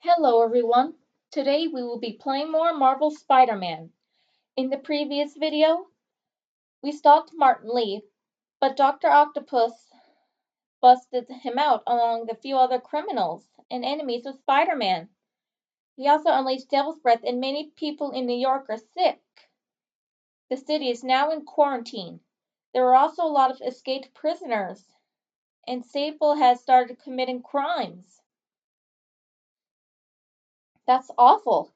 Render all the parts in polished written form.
Hello everyone! Today we will be playing more Marvel Spider-Man. In the previous video, we stopped Martin Lee, but Dr. Octopus busted him out along with a few other criminals and enemies of Spider-Man. He also unleashed Devil's Breath and many people in New York are sick. The city is now in quarantine. There are also a lot of escaped prisoners, and Sabel has started committing crimes. That's awful.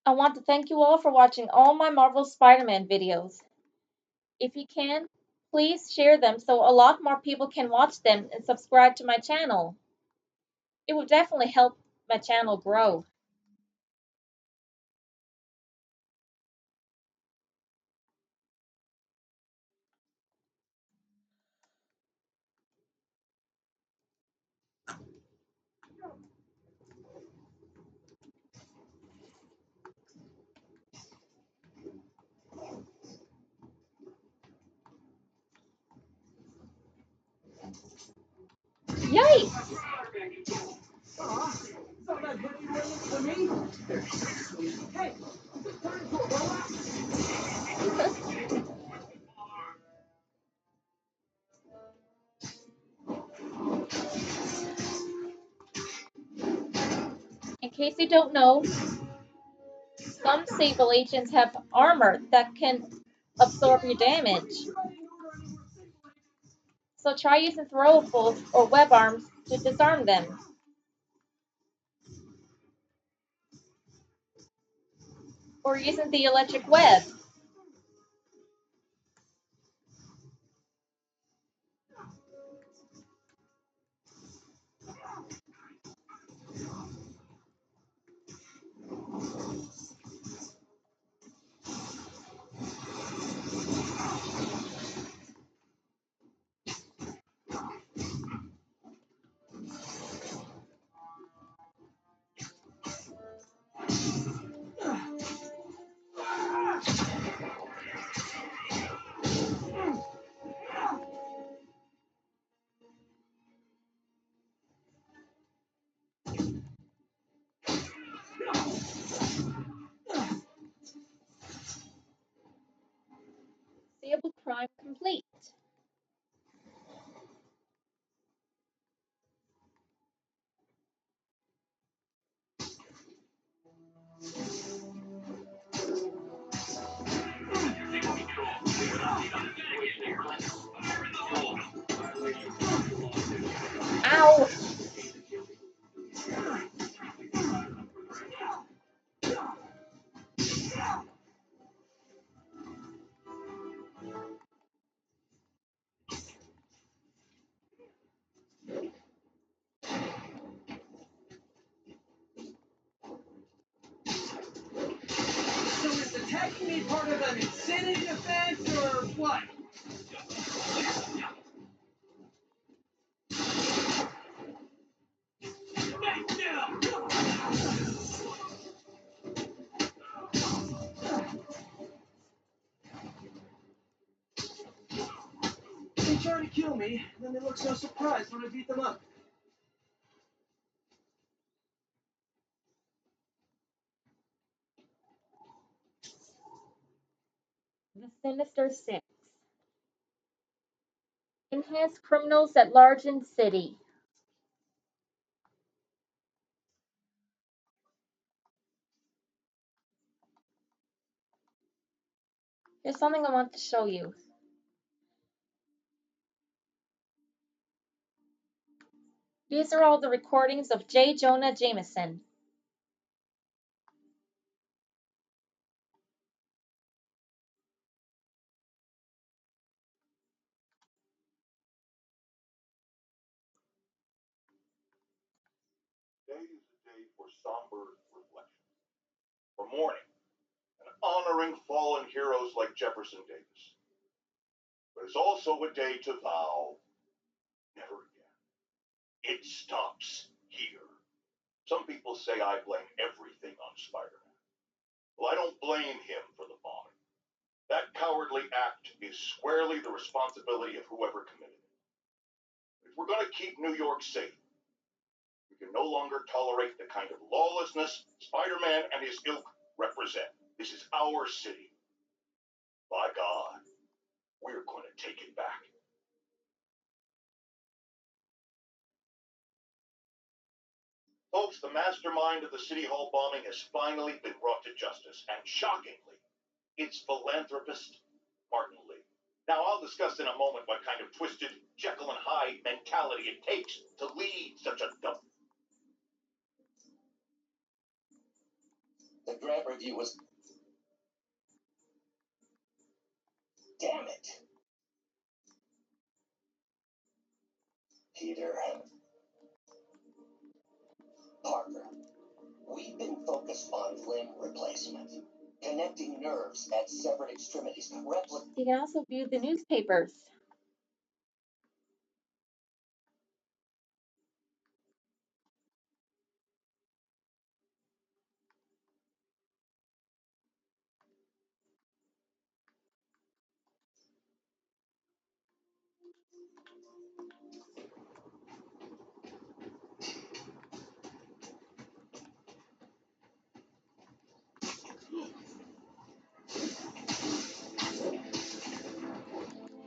I want to thank you all for watching all my Marvel Spider-Man videos. If you can, please share them so a lot more people can watch them and subscribe to my channel. It would definitely help my channel grow. Yikes! In case you don't know, some Sable agents have armor that can absorb your damage. So try using throwables or web arms to disarm them. Or using the electric web. Sable crime complete. Ow! So is attacking me part of an insanity defense or what? They try to kill me, then they look so surprised when I beat them up. The Sinister Six. Enhanced criminals at large in city. Here's something I want to show you. These are all the recordings of J. Jonah Jameson. Today is a day for somber reflection, for mourning and honoring fallen heroes like Jefferson Davis. But it's also a day to vow never again. It stops here. Some people say I blame everything on Spider-Man. Well, I don't blame him for the bombing. That cowardly act is squarely the responsibility of whoever committed it. If we're going to keep New York safe. We can no longer tolerate the kind of lawlessness Spider-Man and his ilk represent. This is our city. By God, we're going to take it back. Folks, the mastermind of the City Hall bombing has finally been brought to justice, and shockingly, it's philanthropist Martin Lee. Now, I'll discuss in a moment what kind of twisted Jekyll and Hyde mentality it takes to lead such a dump. The grant review was... Damn it. Peter. Parker. We've been focused on limb replacement. Connecting nerves at severed extremities. You can also view the newspapers.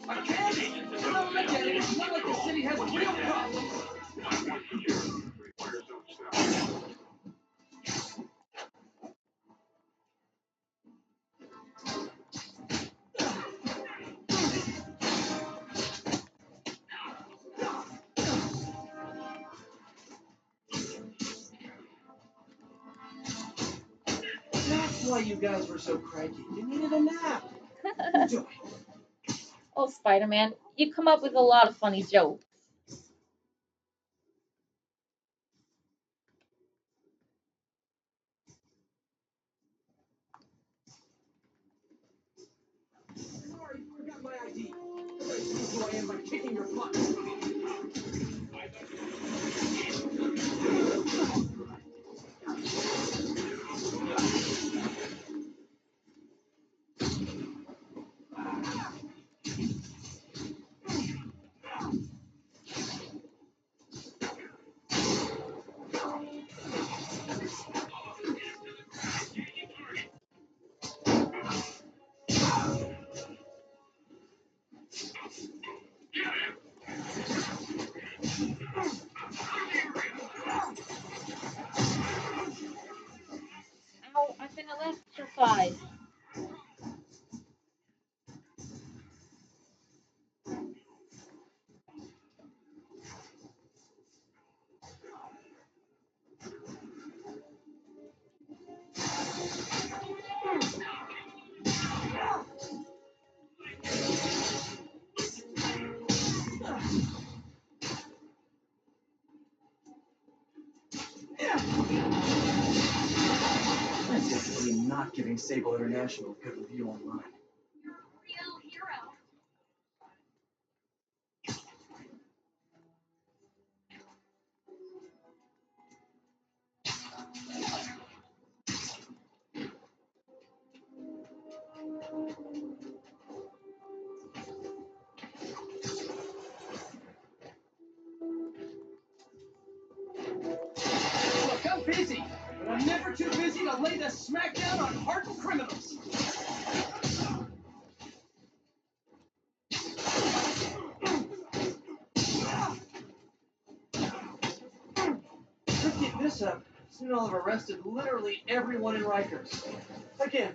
I can't. No, I get it. It's not like the city has real problems. That's why you guys were so cranky. You needed a nap. Enjoy. Oh, Spider-Man, you come up with a lot of funny jokes. Sorry, forgot my ID. Who I am by kicking your butt. Ow, I've been electrified. I'm definitely not giving Sabel International a good review online. Real hero. Look, I'm busy, but I'm never too busy to lay the smackdown on hardened criminals. Could keep this up. Soon I'll have arrested literally everyone in Rikers. Again.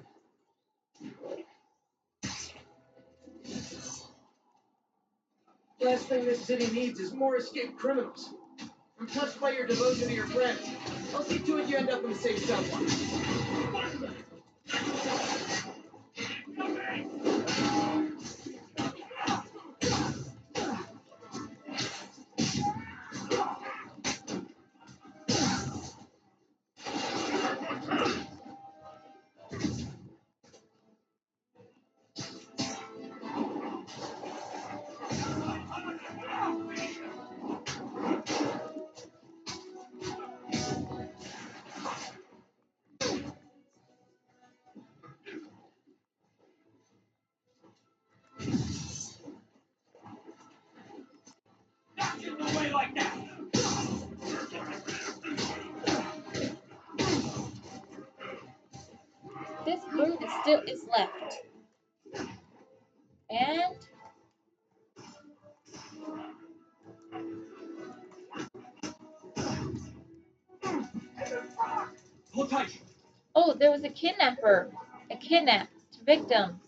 Last thing this city needs is more escaped criminals. I'm touched by your devotion to your friends. I'll see to it you end up in the safe cell block. me like that. This brood is left. And Hold tight. oh, there was a kidnapper. A kidnapped victim.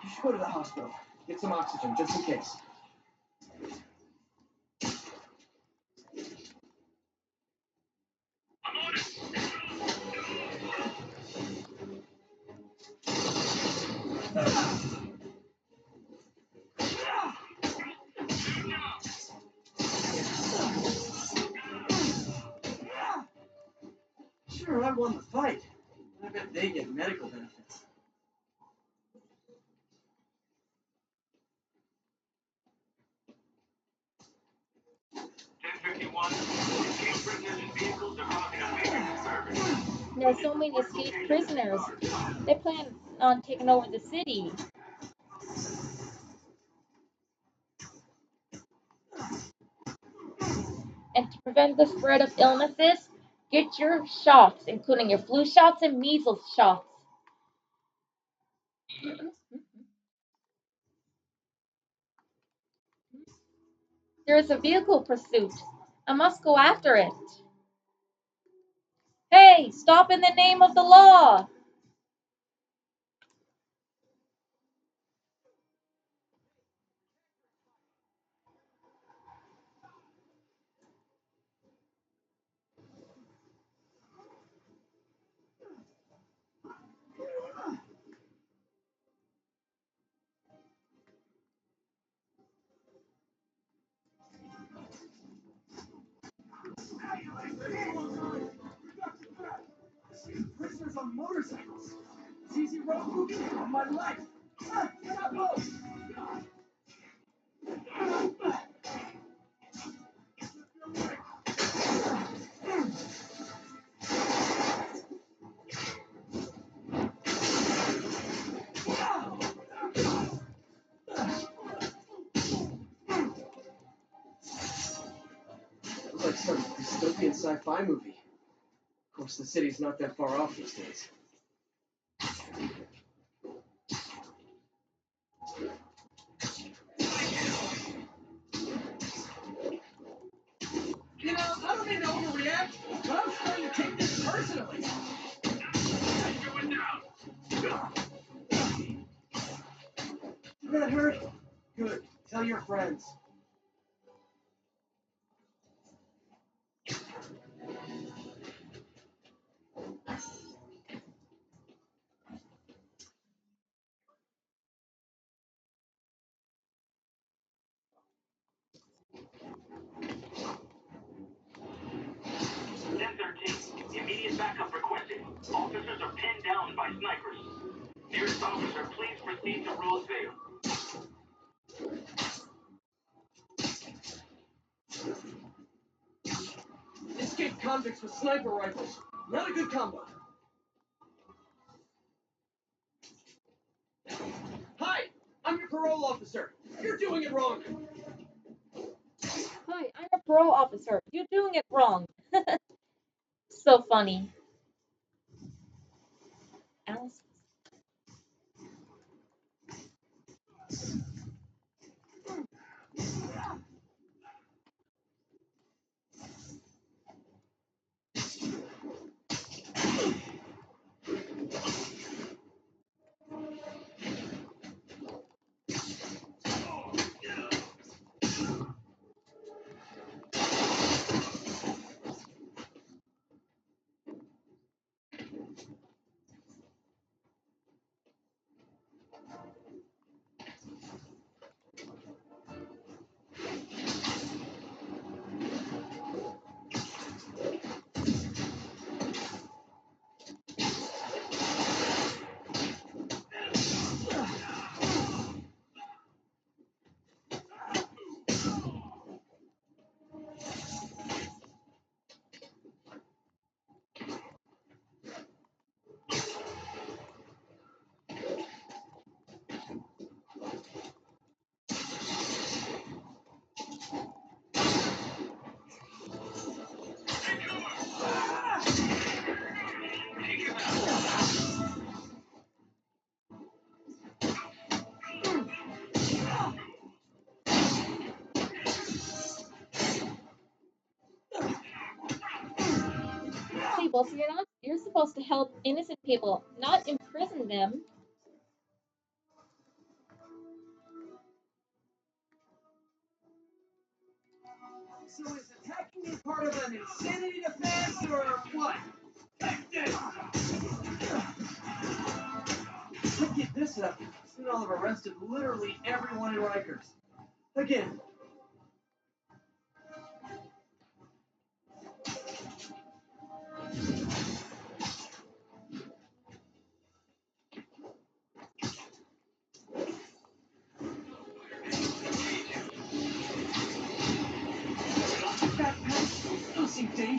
You should go to the hospital. Get some oxygen, just in case. Sure, I won the fight. I bet they get medical benefits. There are so many escaped prisoners. They plan on taking over the city. And to prevent the spread of illnesses, get your shots, including your flu shots and measles shots. There is a vehicle pursuit. I must go after it. Hey, stop in the name of the law. Prisoners on motorcycles. It's easy road movie of my life. Chapo! Looks like some dystopian sci-fi movie. Of course, the city's not that far off these days. You know, I don't mean to overreact, but I'm starting to take this personally. Did that hurt? Good. Tell your friends. Immediate backup requested. Officers are pinned down by snipers. Nearest officer, please proceed to Roseville. Escaped convicts with sniper rifles. Not a good combo. Hi, I'm your parole officer. You're doing it wrong. Hi, I'm a parole officer. You're doing it wrong. So funny. Alice. people, so you're supposed to help innocent people, not imprison them. So is attacking me part of an insanity defense or what? To get this up, then I'll have arrested literally everyone in Rikers. Again.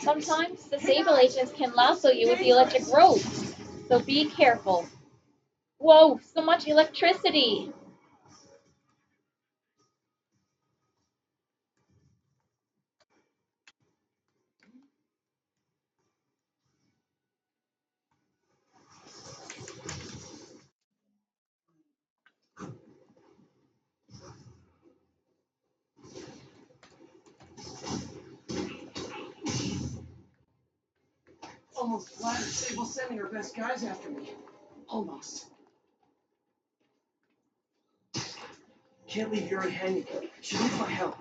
Sometimes the Sabel agents can lasso you with the electric rope, so be careful. Whoa, so much electricity! Almost flattered Sable sending her best guys after me. Almost. Can't leave Yuri hanging. She needs my help.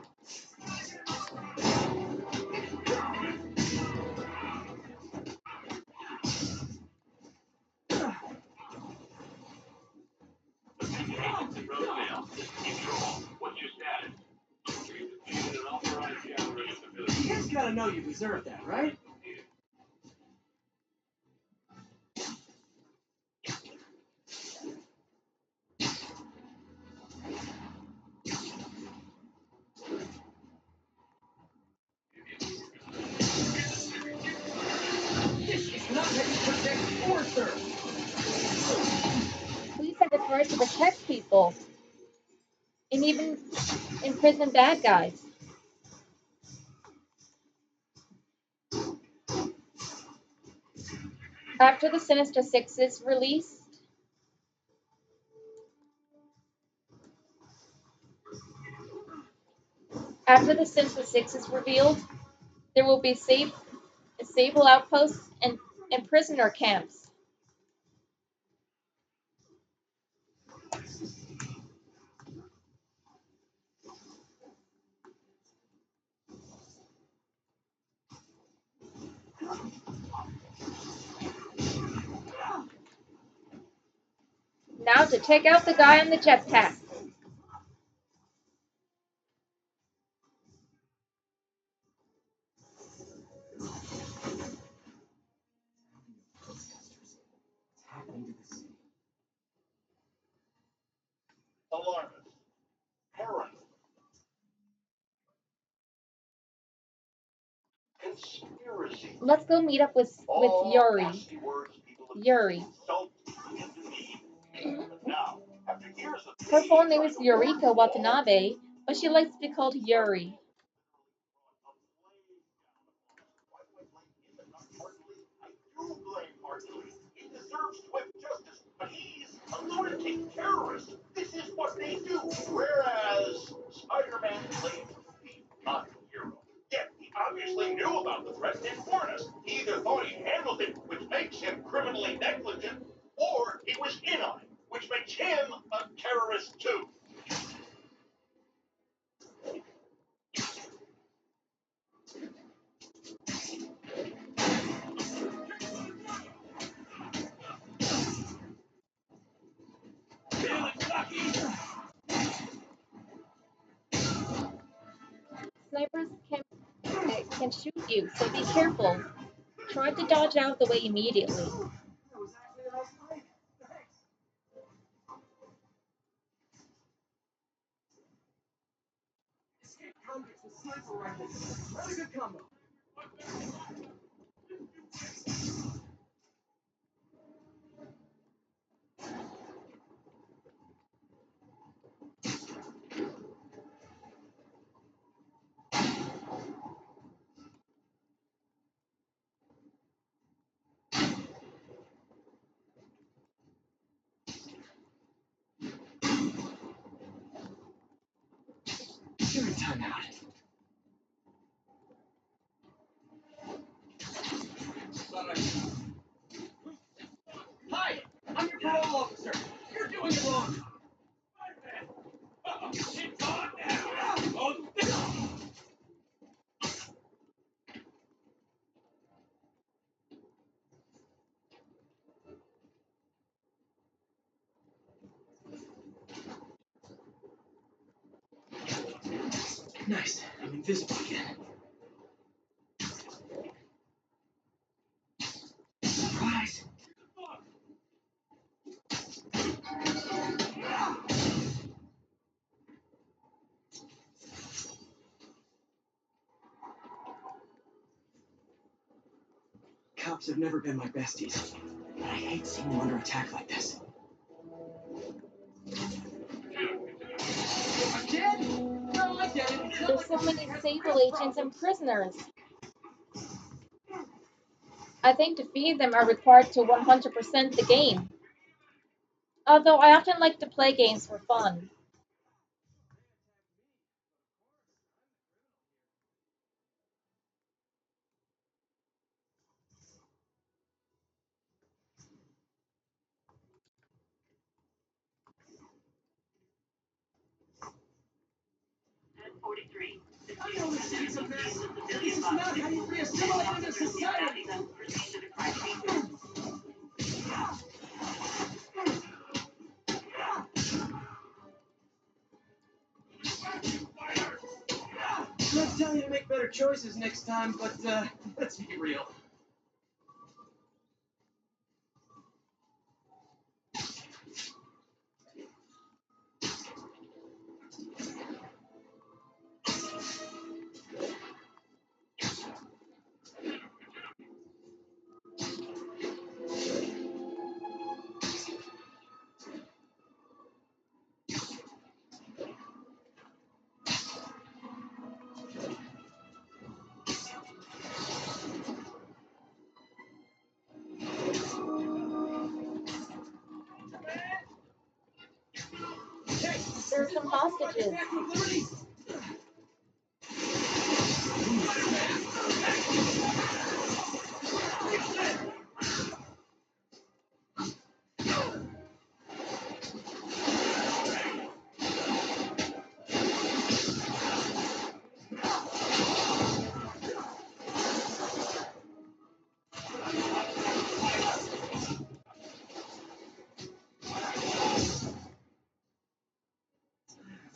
Rosedale, control. What's your status? We've defeated an authorized gathering of civilians. You guys gotta know you deserve that, right? This is not how you protect or serve. Police are required to protect people, and even imprison bad guys. After the Sinister Six is released, after the Sinister Six is revealed, there will be Sable outposts and prisoner camps. Now to take out the guy on the jetpack. Alarmist. Paranoid. Conspiracy. Let's go meet up with All Yuri. nasty words people have Yuri. insult and demean. But now, after years of Her full name trying is to Eureka work all Watanabe, but she likes to be called Yuri. Why do I blame him and not Hartley? I do blame Hartley. He deserves swift justice, but he's a lunatic terrorist. This is what they do. Whereas Spider-Man claims to be not a hero. Yet he obviously knew about the threat and didn't warn us. He either thought he handled it, which makes him criminally negligent, or he was in on it, which makes him a terrorist too. Snipers can shoot you, so be careful. Try to dodge out the way immediately. That was actually a nice fight. Thanks. Escape convicts with sniper rifles. Not a good combo. Give it time out. Hi, I'm your parole officer. You're doing it wrong. Nice. I'm invisible again. Surprise. Cops have never been my besties, but I hate seeing them under attack like this. I'm dead? No, I get it. There's so many Sabel agents and prisoners. I think to feed them are required to 100% the game. Although I often like to play games for fun. I know this city's a mess. This is not how you re-assimilate into society. I'm not telling you to make better choices next time, but let's be real. Hey, There's some hostages. back with liberty.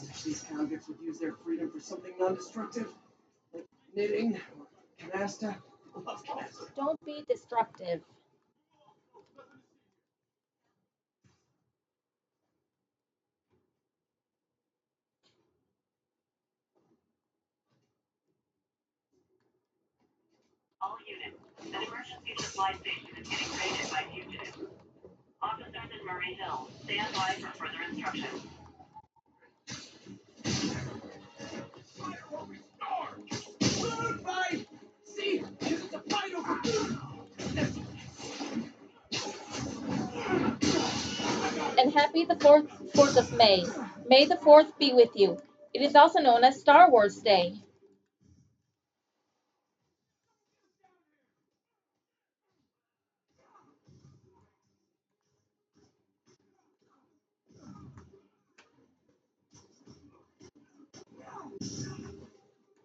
I wish these convicts would use their freedom for something non-destructive, like knitting or canasta. I love canasta. Don't be destructive. All units, an emergency supply station is getting raided by fugitives. Officers in Murray Hill, stand by for further instructions. Food fight! See, it's a fight over food. And happy the 4th of May. May the 4th be with you. It is also known as Star Wars Day.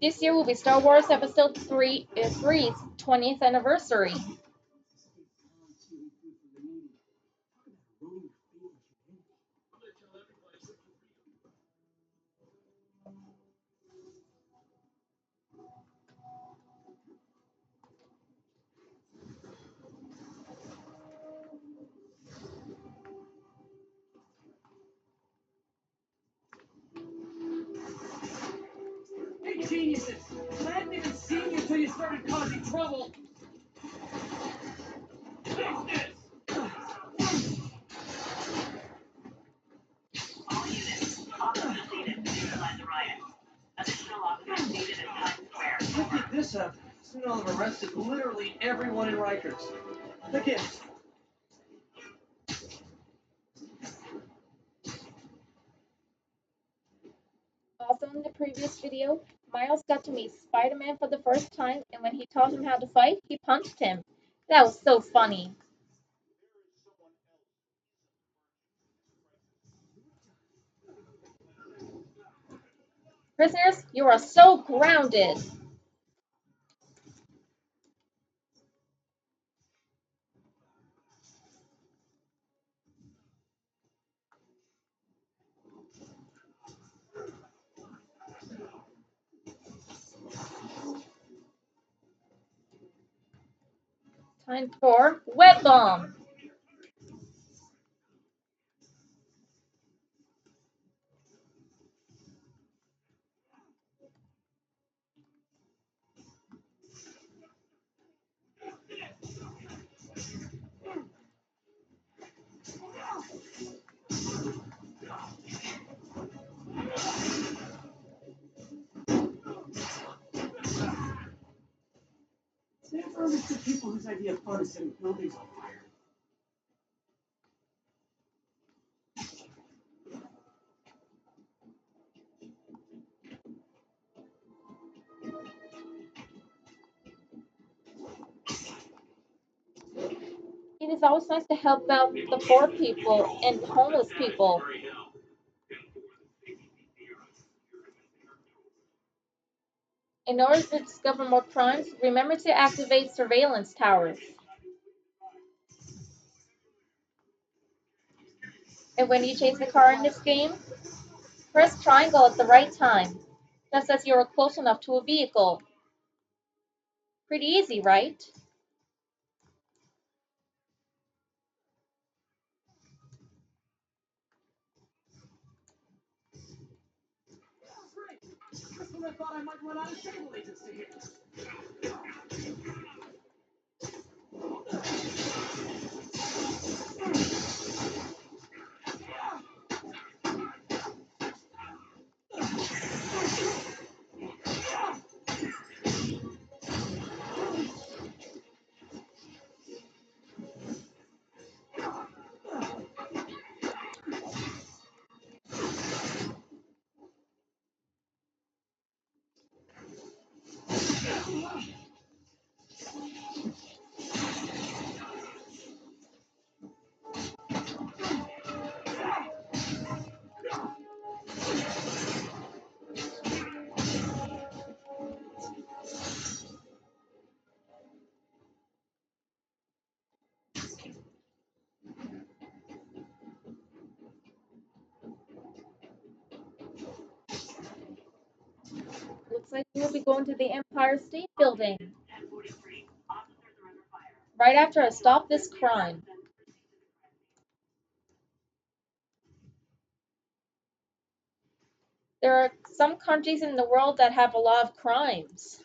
This year will be Star Wars Episode 3's 20th anniversary. Hey, geniuses! I hadn't even seen you till you started causing trouble. All units, officers needed to neutralize the riot. Additional officers needed at Times Square. If I keep this up, soon I'll have arrested literally everyone in Rikers. Again. Also in the previous video, Miles got to meet Spider-Man for the first time, and when he taught him how to fight, he punched him. That was so funny. Prisoners, you are so grounded. Time for web bomb. It's never understood people whose idea of fun is setting buildings on fire. It is always nice to help out the poor people and homeless people. In order to discover more crimes, remember to activate surveillance towers. And when you chase the car in this game, press triangle at the right time. That says you are close enough to a vehicle. Pretty easy, right? Great! Just when I thought I might run out of Sabel agents to hit. Looks like we will be going to the Empire State Building. Right after I stop this crime. There are some countries in the world that have a lot of crimes.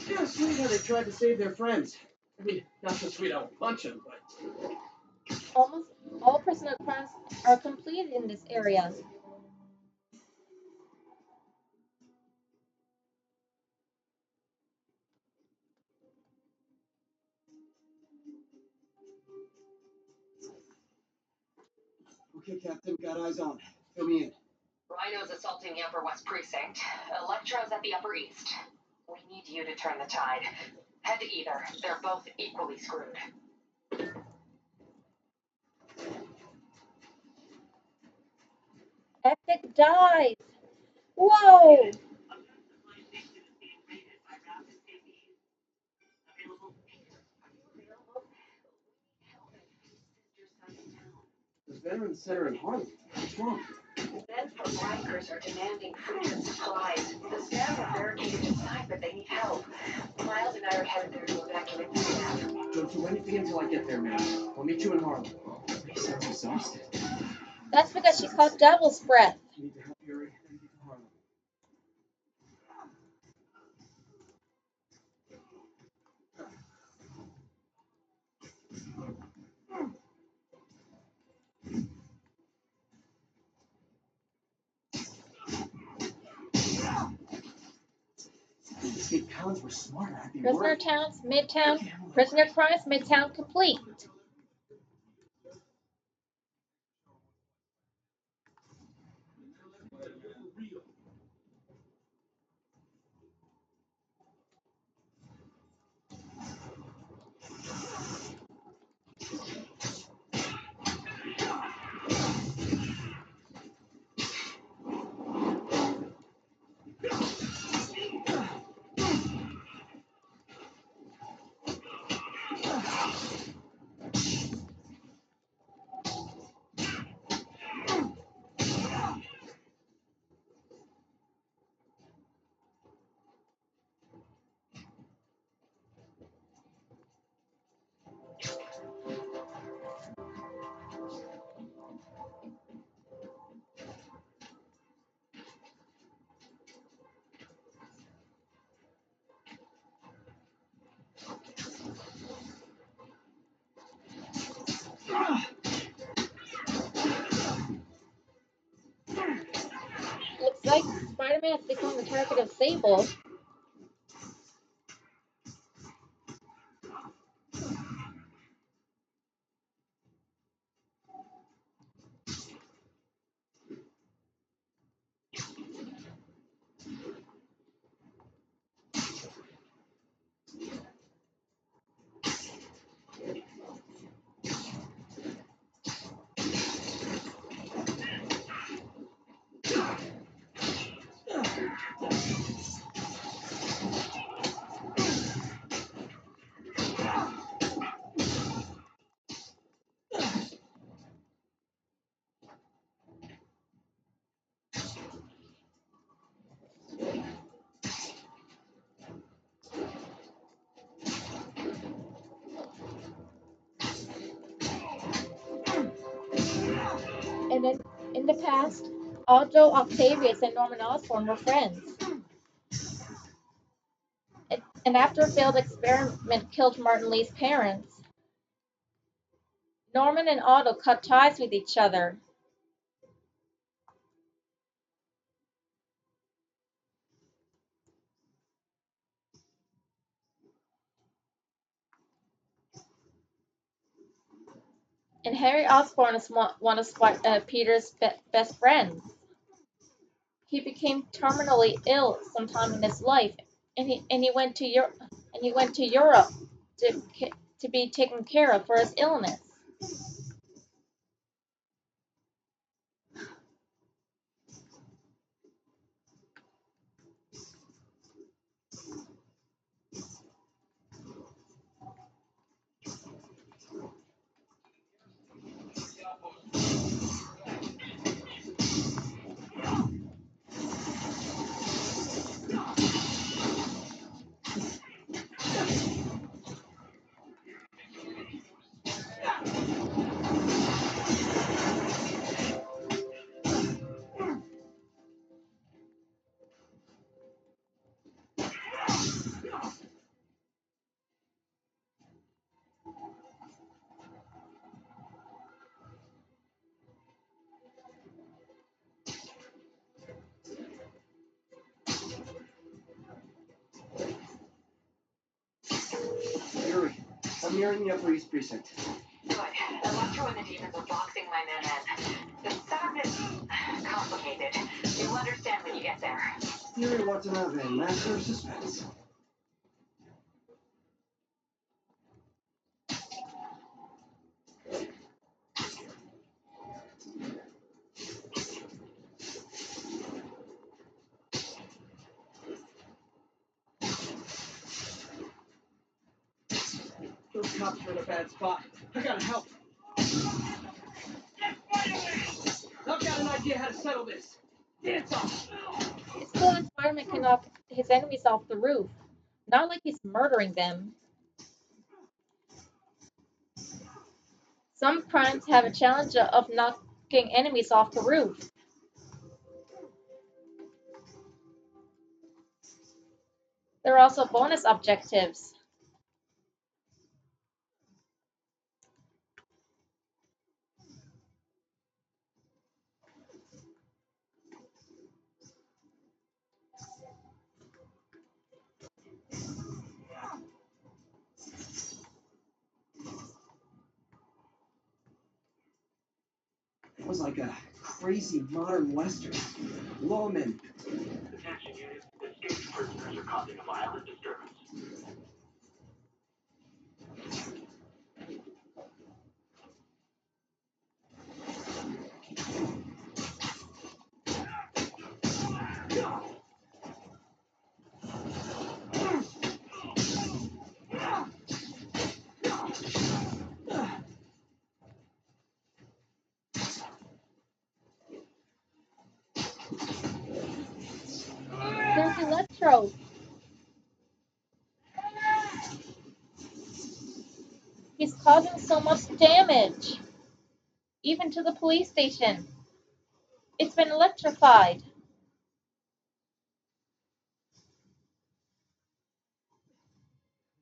Yeah, sweet how they tried to save their friends. I mean, not so sweet I won't punch them, but Almost all prisoner crimes are completed in this area. okay, Captain, got eyes on. Fill me in. Rhino's assaulting the Upper West Precinct. Electro's at the Upper East. We need you to turn the tide. Head to either. They're both equally screwed. Epic dive! Whoa! The Veterans Center in Harlem. What's wrong? Men from Rikers are demanding food and supplies. The staff are barricaded inside, but they need help. Miles and I are headed there to evacuate the staff. Go Don't do anything until I get there, man. I'll meet you in Harlem. He sounds exhausted. That's because she caught devil's breath. You need to help Yuri and get to Harlem. Escape towns were smarter. I'd be Prisoner worried. towns, Midtown, prisoner crimes, Midtown complete. Looks like Spider-Man has become the target of Sabel. And then, in the past, Otto Octavius and Norman Osborn were friends. And after a failed experiment killed Martin Lee's parents, Norman and Otto cut ties with each other. And Harry Osborn is one of Peter's best friends. He became terminally ill sometime in his life, and he went to Europe to be taken care of for his illness. Yuri, I'm nearing the Upper East Precinct. Good. Electro and the demons are boxing my men in. The setup is complicated. You'll understand when you get there. Yuri Watanabe, master of suspense. Those cops are in a bad spot. I gotta help. I've got an idea how to settle this. Dance off. It's cool that Spider-Man can knock his enemies off the roof. Not like he's murdering them. Some crimes have a challenge of knocking enemies off the roof. There are also bonus objectives. It was like a crazy modern western. Lawmen. Attention units, escaped prisoners are causing a violent disturbance. There's Electro. He's causing so much damage, even to the police station. It's been electrified.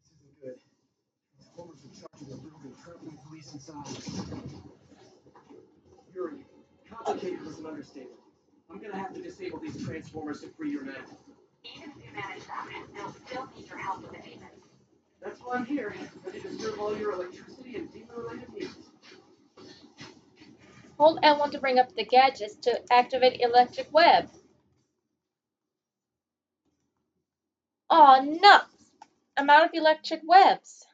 This isn't good. Transformers in charge of the building, trapping the police inside. Yuri, complicated was an understatement. I'm gonna have to disable these transformers to free your men. Even if you manage that, they'll still need your help with the demons. That's why I'm here, ready to serve all your electricity and demon-related needs. Hold L1 to bring up the gadgets to activate electric web. Aw, nuts! I'm out of electric webs.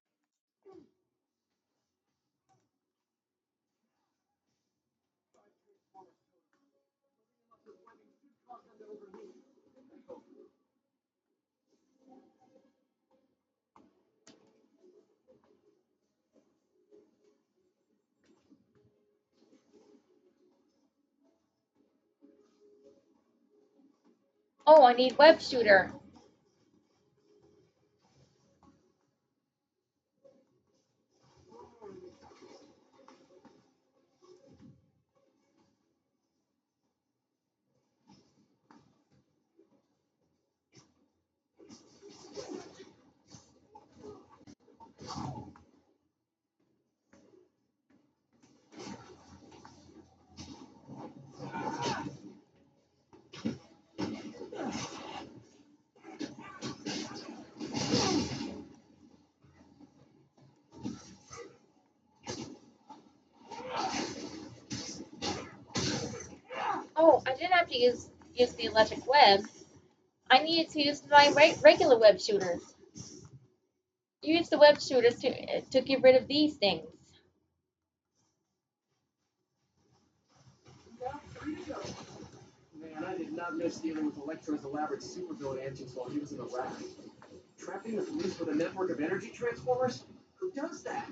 Oh, I need web shooter. Oh, I didn't have to use the electric web. I needed to use my regular web shooters. Use the web shooters to get rid of these things. Man, I did not miss dealing with Electro's elaborate supervillain antics while he was in the raft. Trapping the police with a network of energy transformers? Who does that?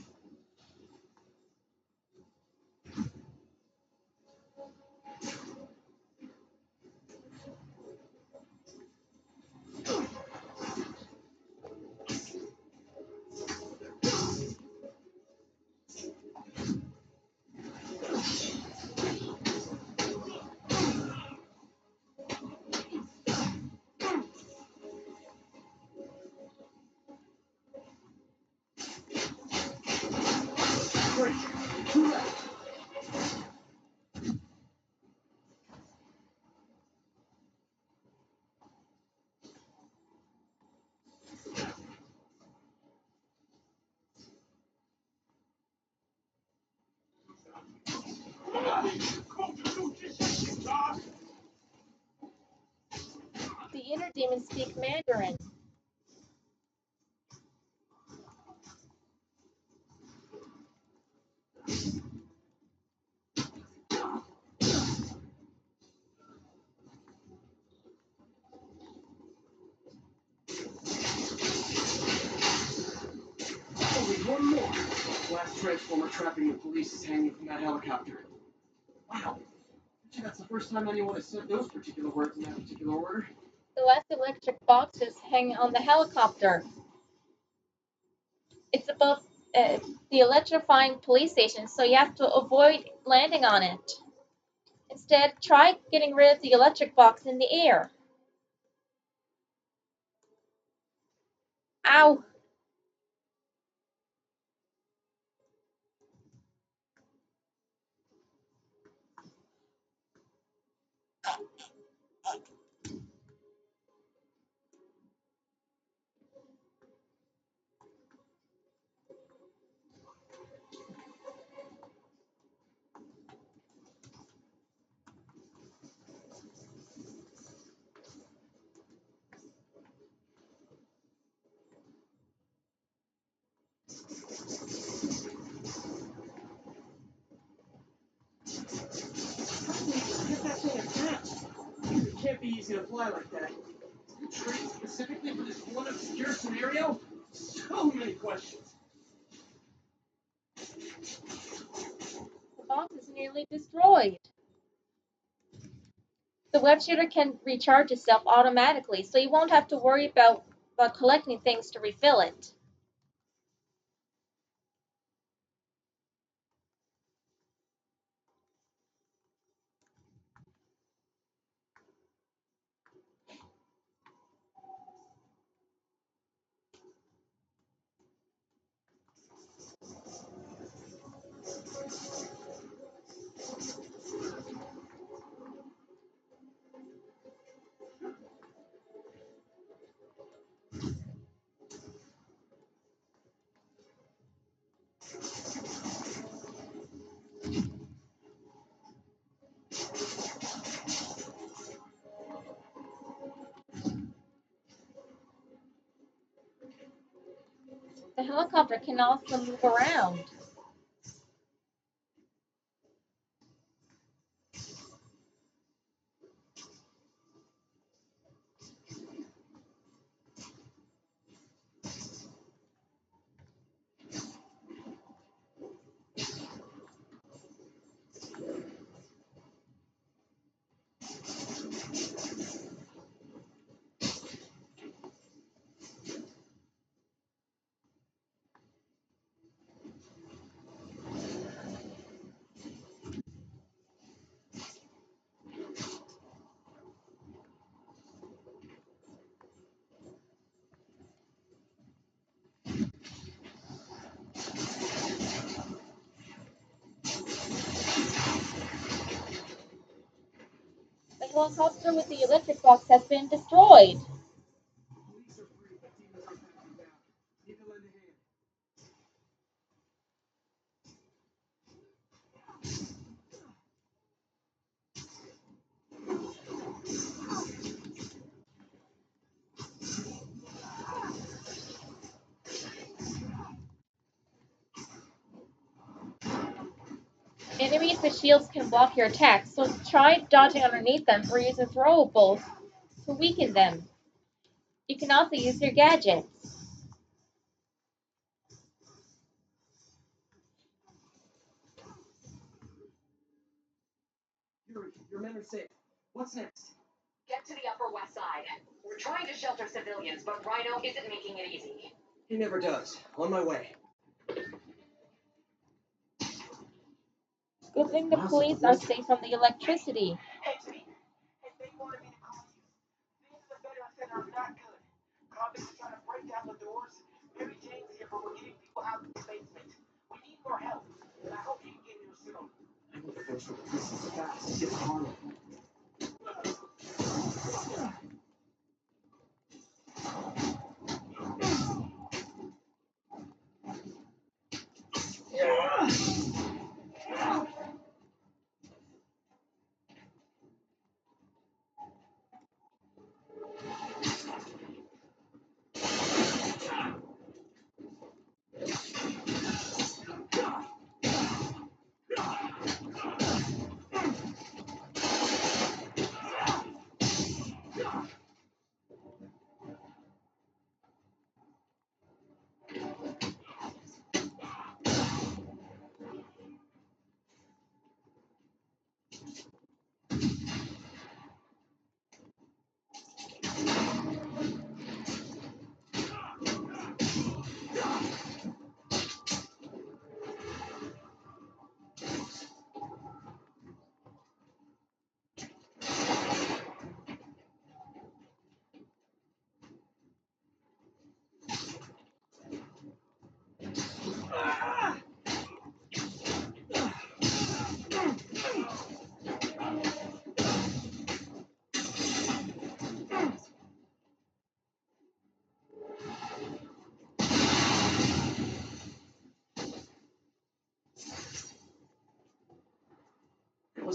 Great. Two left. The inner demons speak Mandarin. Only one more. Last transformer trapping the police is hanging from that helicopter. Wow. Bet you that's the first time anyone has said those particular words in that particular order. The last electric box is hanging on the helicopter. the electrifying police station, so you have to avoid landing on it. Instead, try getting rid of the electric box in the air. Ow! Get that thing attached. It can't be easy to fly like that. You trained specifically for this one obscure scenario? So many questions. The box is nearly destroyed. The web shooter can recharge itself automatically, so you won't have to worry about collecting things to refill it. The helicopter can also move around. The helicopter with the electric box has been destroyed. Police are free, but demons are backing down. Need to lend a hand. Enemies with shields can block your attacks, so try dodging underneath them or using throwables to weaken them. You can also use your gadgets. Yuri, your men are safe. What's next? Get to the Upper West Side. We're trying to shelter civilians, but Rhino isn't making it easy. He never does. On my way. Good thing the police are safe from the electricity. Hey, Chief. Hey, they wanted me to call you. Things in the Veteran Center are not good. Convicts are trying to break down the doors. Mary Jane's here, but we're getting people out of the basement. We need more help. I hope you can get here soon. I need to finish with this as fast as get to Harlem.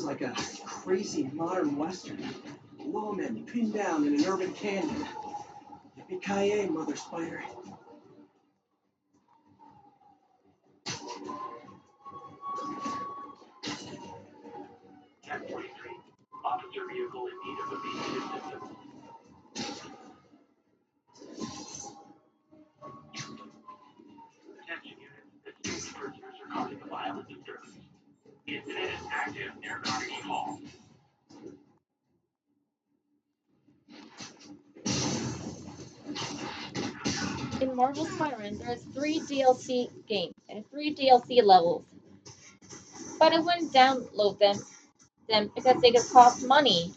like a crazy modern western. Lawmen pinned down in an urban canyon. Yippee-ki-yay, Mother Spider. Cat 43. Officer vehicle in need of immediate assistance. Attention units. Escaped prisoners are causing a violent disturbance. Incident is active near Carnegie Hall. In Marvel Spider-Man, there's 3 DLC games and 3 DLC levels. But I wouldn't download them because they could cost money.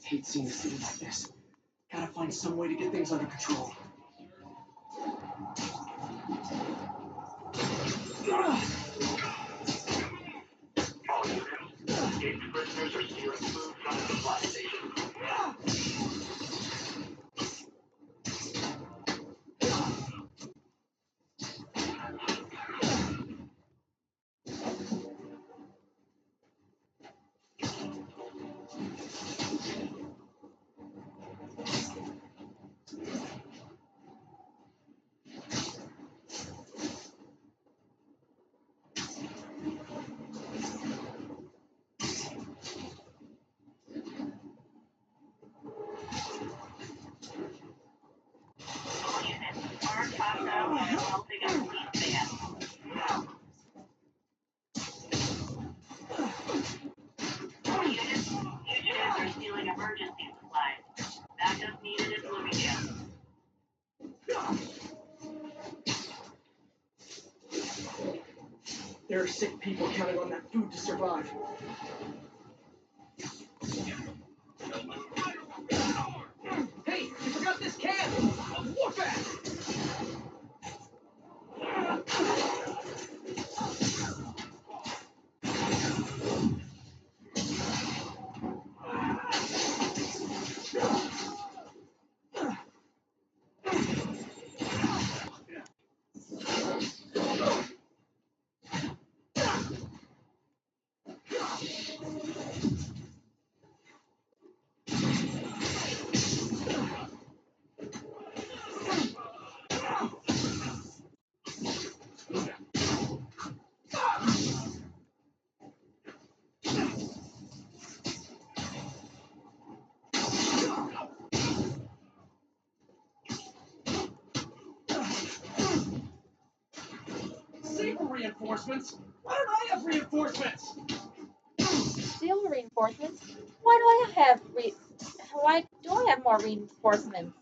Hate seeing a city like this. Gotta find some way to get things under control. All units. Escaped prisoners are stealing food from the supply station. All units. Armed hostiles are assaulting a police van. All units. Fugitives are stealing emergency supplies. Backup needed in Bloomingdale. There are sick people counting on that food to survive. Hey, you forgot this can! Whoop it! Saber reinforcements? Why don't I have reinforcements? Still reinforcements? Why do I have more reinforcements?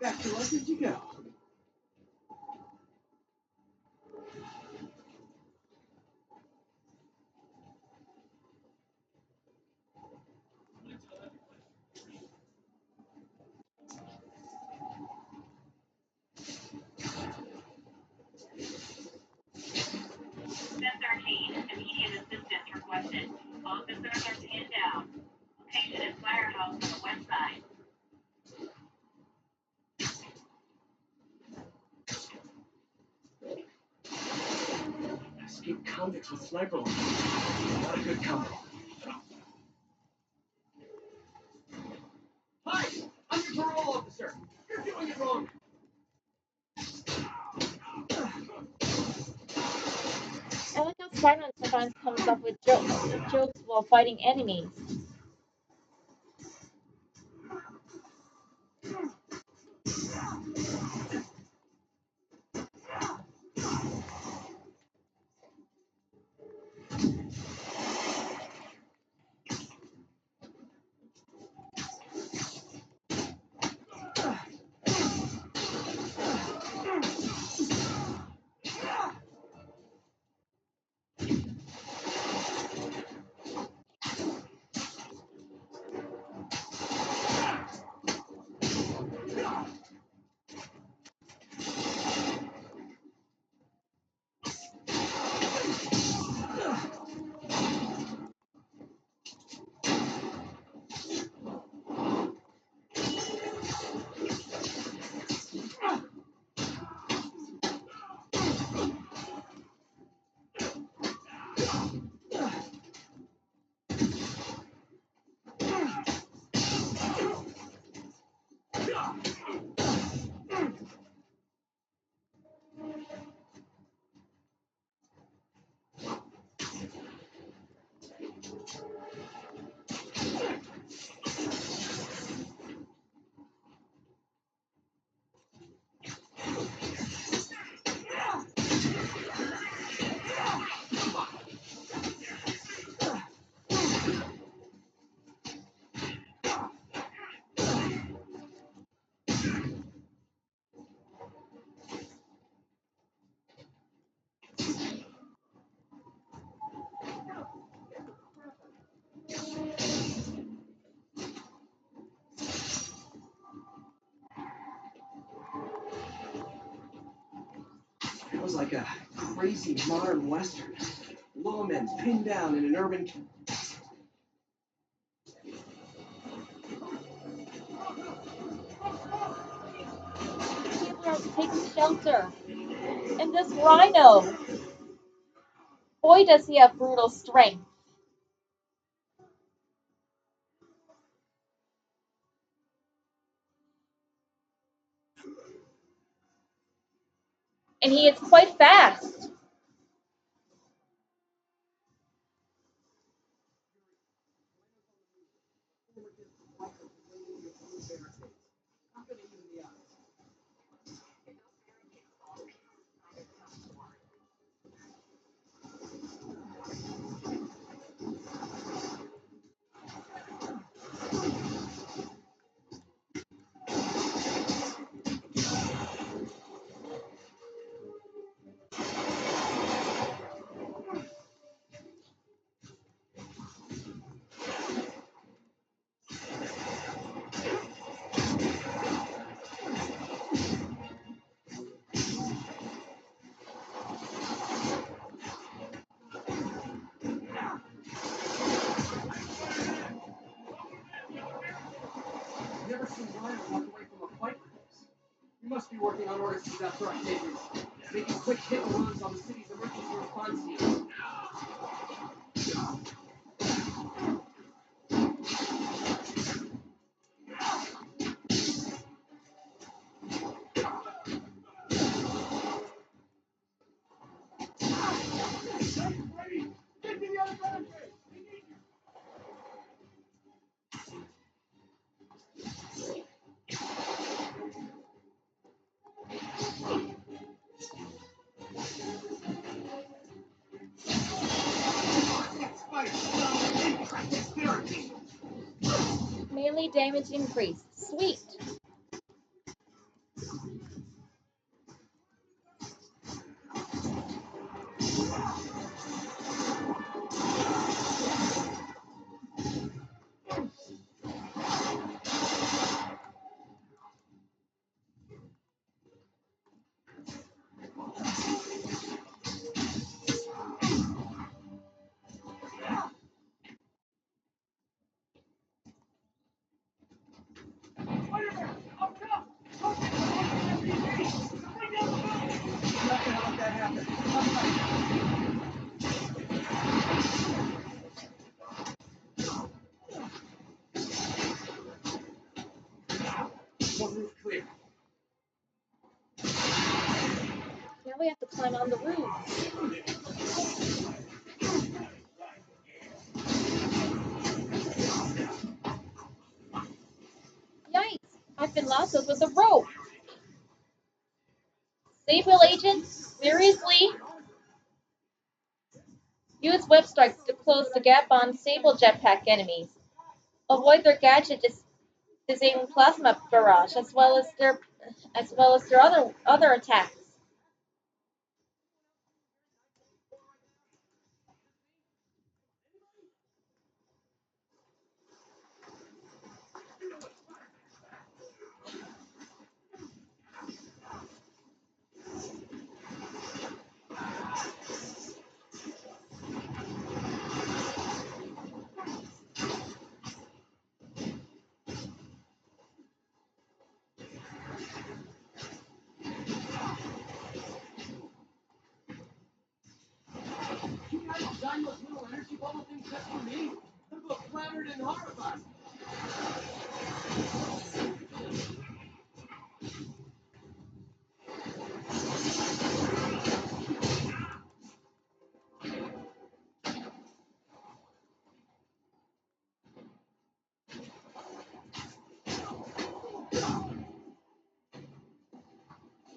right back to life as you go. Step 13, immediate assistance requested. Officers are pinned down. Location is firehouse on the west side. Escaped convicts with sniper rifles. Not a good combo. Hi! I'm your parole officer. You're doing it wrong. I like how Spider-Man sometimes comes up with jokes while fighting enemies. It was like a crazy modern western. Lawmen pinned down in an urban. People are taking shelter. And this rhino, boy does he have brutal strength. And he is quite fast. Never seen Ryan walk away from a fight like this. You must be working on orders since after Octavius. Making quick hit and runs on the city's emergency response team. Melee damage increased. Sweet. climb on the roof. Yikes! I've been lassoed with a rope. Sabel agents, seriously? Use web strikes to close the gap on Sable jetpack enemies. Avoid their gadget disabling plasma barrage as well as their other attacks. You guys designed those little energy bubble things just for me? I'm both flattered and horrified.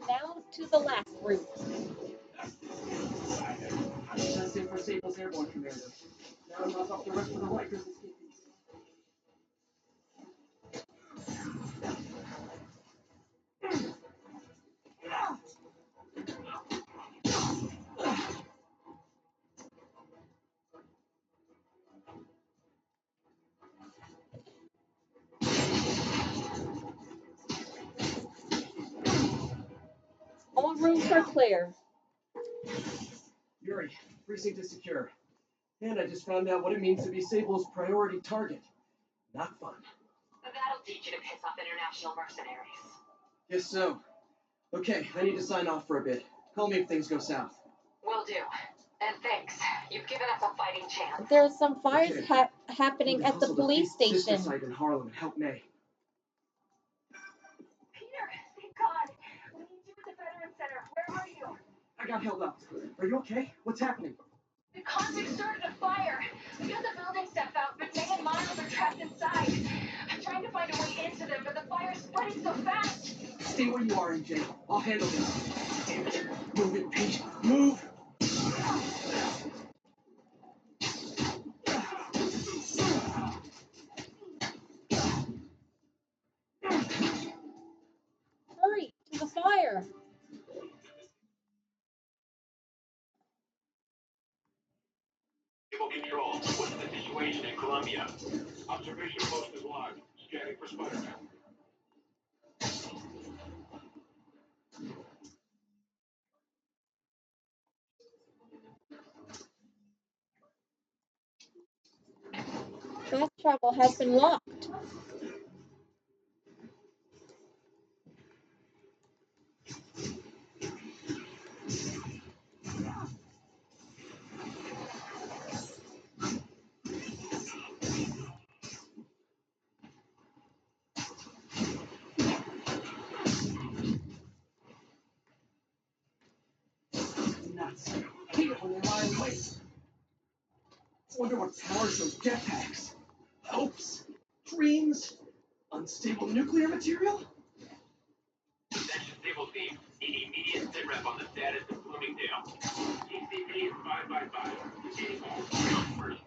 Now to the last route. That's it for Sable's airborne commander. Now I'm off the rest of the Rikers escapees. All routes are clear. Yuri, precinct is secure. And I just found out what it means to be Sable's priority target. Not fun. That'll teach you to piss off international mercenaries. Guess so. Okay, I need to sign off for a bit. Call me if things go south. Will do. And thanks. You've given us a fighting chance. There's some fires Okay. happening Need to at the hustle to police Feast sister station. site in Harlem and help May. Peter, thank God. We need you at the Veterans Center. Where are you? I got held up. Are you okay? What's happening? The convicts started a fire. We got the building staff out, but May and Miles are trapped inside. I'm trying to find a way into them, but the fire's spreading so fast. Stay where you are, MJ. I'll handle this. Damn it. Move it, Pete. Move! Hurry to the fire. Cable control. What's the situation in Colombia? Observation post is logged. Scanning for Spider-Man. Fast travel has been locked. Nuts. Hate it when they lie in wait. Wonder what powers those jetpacks. Hopes? Dreams? Unstable nuclear material? Attention Cable team. Need immediate sit rep on the status of Bloomingdale. TCP is 5 by 5. Proceeding home. First.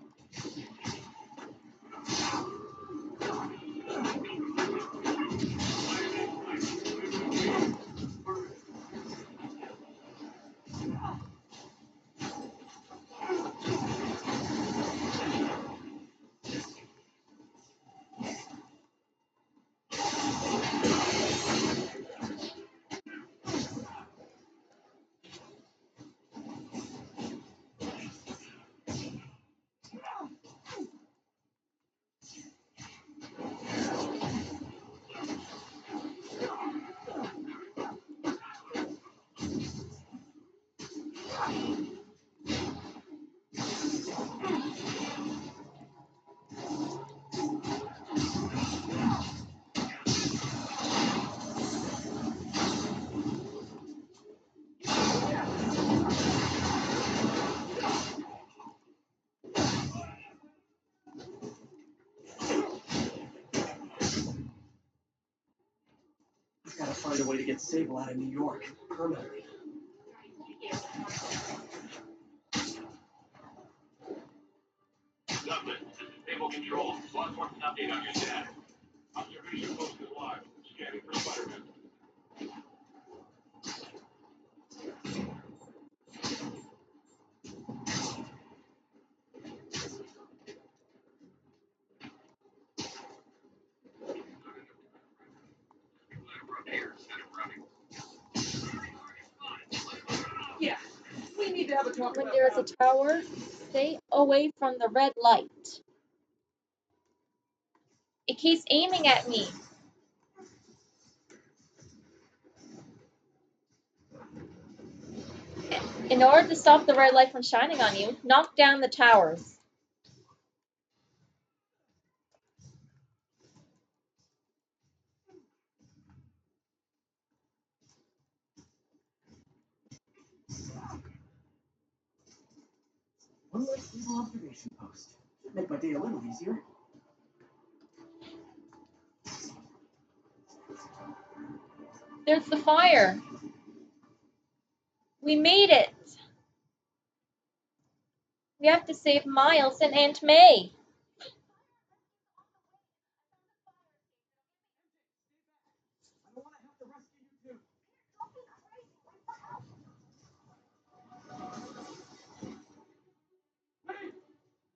find a way to get Sabel out of New York permanently. Dublin, this is Stable Control. Boss wants an update on your dad. Observation post is live. Scanning for Spider-Man. Yeah, we need to have a talk When about there is a tower, stay away from the red light. It keeps aiming at me. In order to stop the red light from shining on you, knock down the towers. one less evil observation post. Should make my day a little easier. There's the fire. We made it. We have to save Miles and Aunt May. I don't want to have to rescue you too.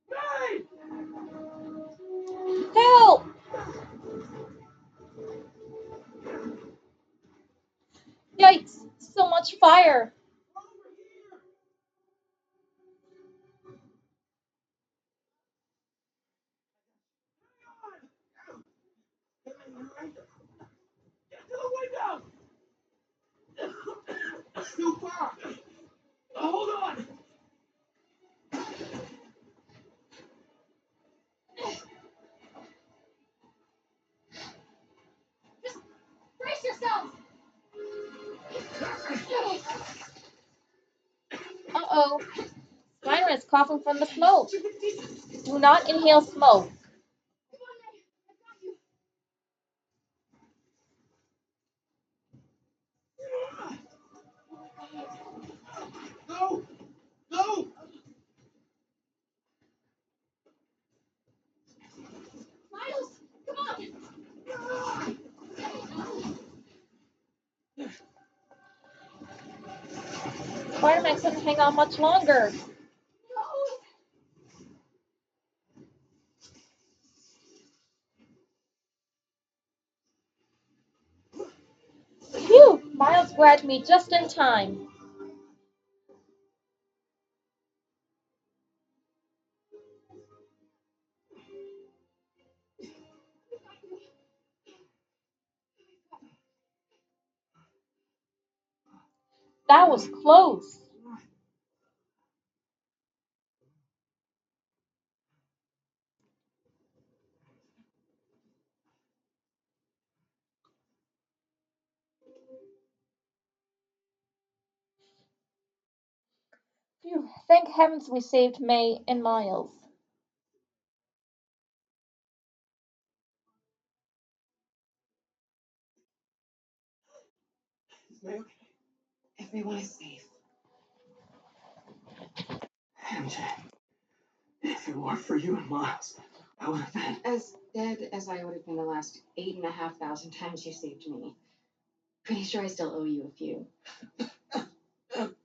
May! Help! Yikes! So much fire. Over here! Hang on! Get to the window! It's too far! Hold on! Brace yourselves! Uh-oh. Spider-Man is coughing from the smoke. Do not inhale smoke. Come on, May. I've got you. Go! Go! Miles, come on! Spider-Man couldn't hang on much longer. No! Phew! Miles grabbed me just in time. That was close. Phew, thank heavens we saved May and Miles. Is May okay? Everyone is safe. MJ, if it weren't for you and Miles, I would have been. As dead as I would have been the last 8,500 times you saved me. Pretty sure I still owe you a few.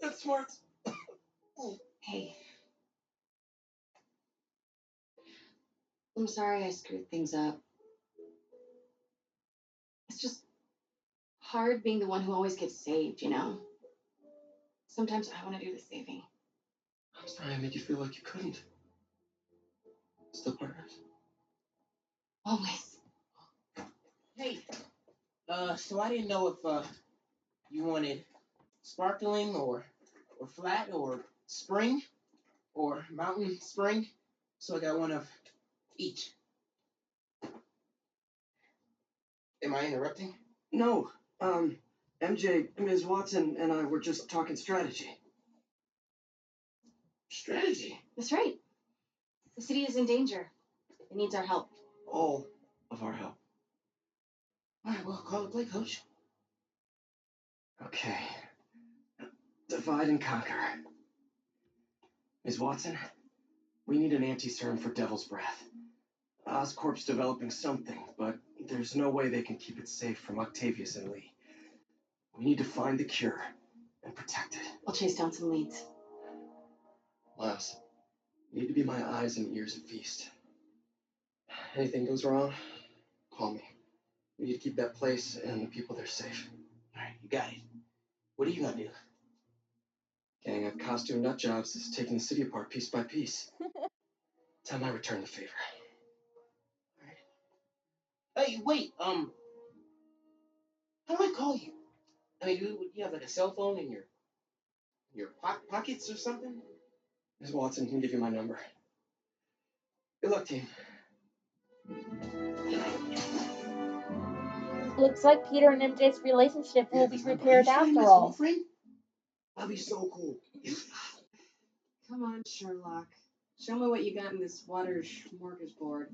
That's smart. Hey. I'm sorry I screwed things up. It's just hard being the one who always gets saved, you know? Sometimes I want to do the saving. I'm sorry I made you feel like you couldn't. Still partners. Always. Hey, so I didn't know if you wanted sparkling or flat or spring or mountain spring. So I got one of each. Am I interrupting? No, MJ, Ms. Watson, and I were just talking strategy. Strategy. That's right. The city is in danger. It needs our help. All of our help. All right, well, call the play, coach. Okay. Divide and conquer. Ms. Watson, we need an anti-serum for Devil's Breath. Oscorp's developing something, but there's no way they can keep it safe from Octavius and Lee. We need to find the cure and protect it. I'll chase down some leads. Miles, you need to be my eyes and ears at Feast. Anything goes wrong, call me. We need to keep that place and the people there safe. Alright, you got it. What are you gonna do? Gang of costume nut jobs is taking the city apart piece by piece. Time I return the favor. Hey, wait, how do I call you? I mean, do you have like a cell phone in your pockets or something? Ms. Watson can give you my number. Good luck, team. Looks like Peter and MJ's relationship will be repaired after all. That'd be so cool. Come on, Sherlock. Show me what you got in this water smorgasbord.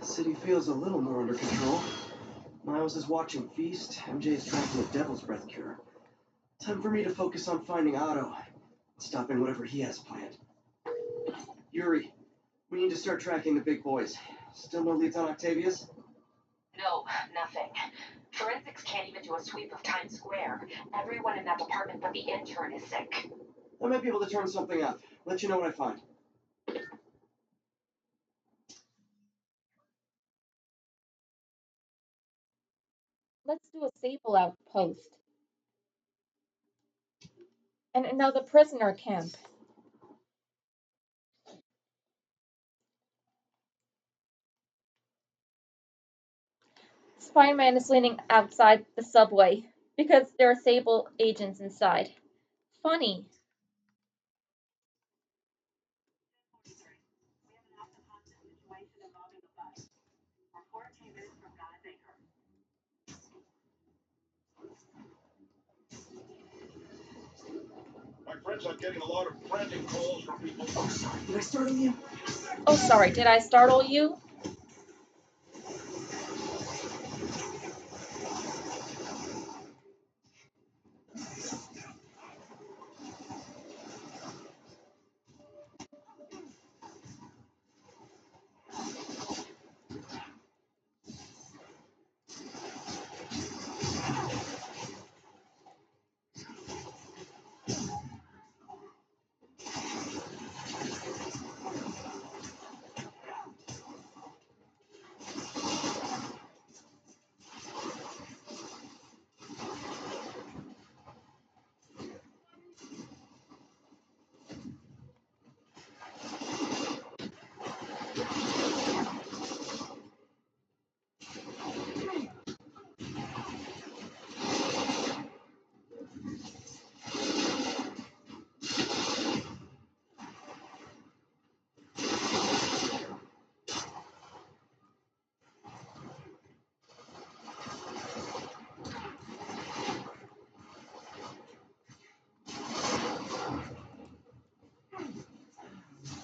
The city feels a little more under control. Miles is watching Feast. MJ is tracking the Devil's Breath cure. Time for me to focus on finding Otto and stopping whatever he has planned. Yuri, we need to start tracking the big boys. Still no leads on Octavius? No, nothing. Forensics can't even do a sweep of Times Square. Everyone in that department but the intern is sick. I might be able to turn something up. Let you know what I find. Let's do a Sabel outpost. And another prisoner camp. Spider-Man is leaning outside the subway because there are Sabel agents inside. Funny. My friends, I'm getting a lot of frantic calls from people. Oh, sorry. Did I startle you? Oh, sorry, did I startle you?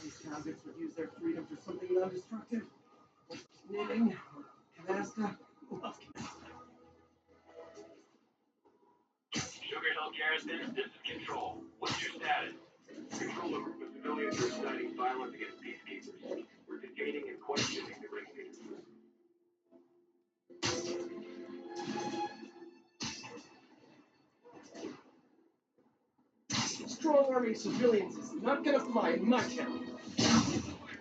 These convicts would use their freedom for something non-destructive. Knitting, canasta. Sugar Hill Garrison, this is Control. What's your status? Control, a group of civilians are inciting violence against peacekeepers. We're detaining and questioning the ringleaders. Strong arming civilians is not gonna fly in my town.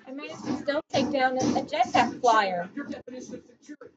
I managed to still take down a jetpack flyer. Your definition of security.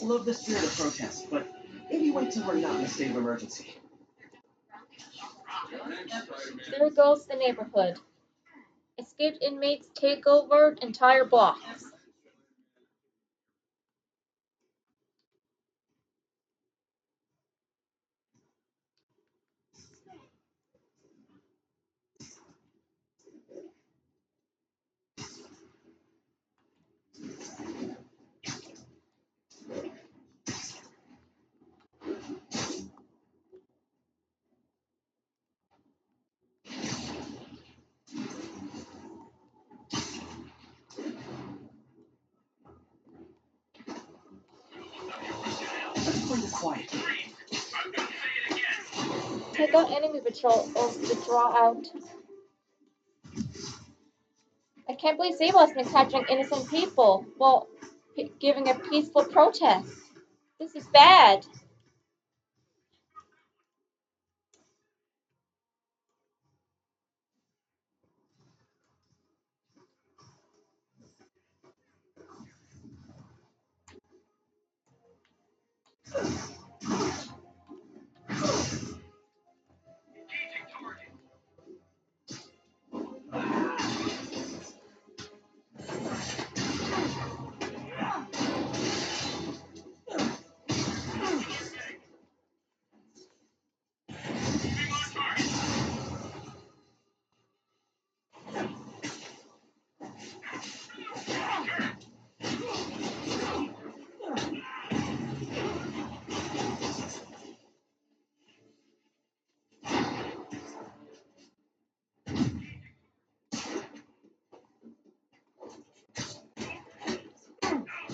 Love the spirit of protest, but maybe wait till we're not in a state of emergency. There goes the neighborhood. Escaped inmates take over entire blocks. Let's play this quiet. Take out enemy patrol or withdraw out. I can't believe Sabel has been capturing innocent people while giving a peaceful protest. This is bad.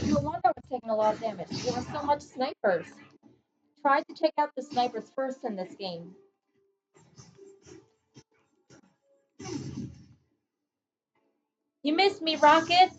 No wonder I was taking a lot of damage. There were so much snipers. Try to take out the snipers first in this game. You missed me, Rocket!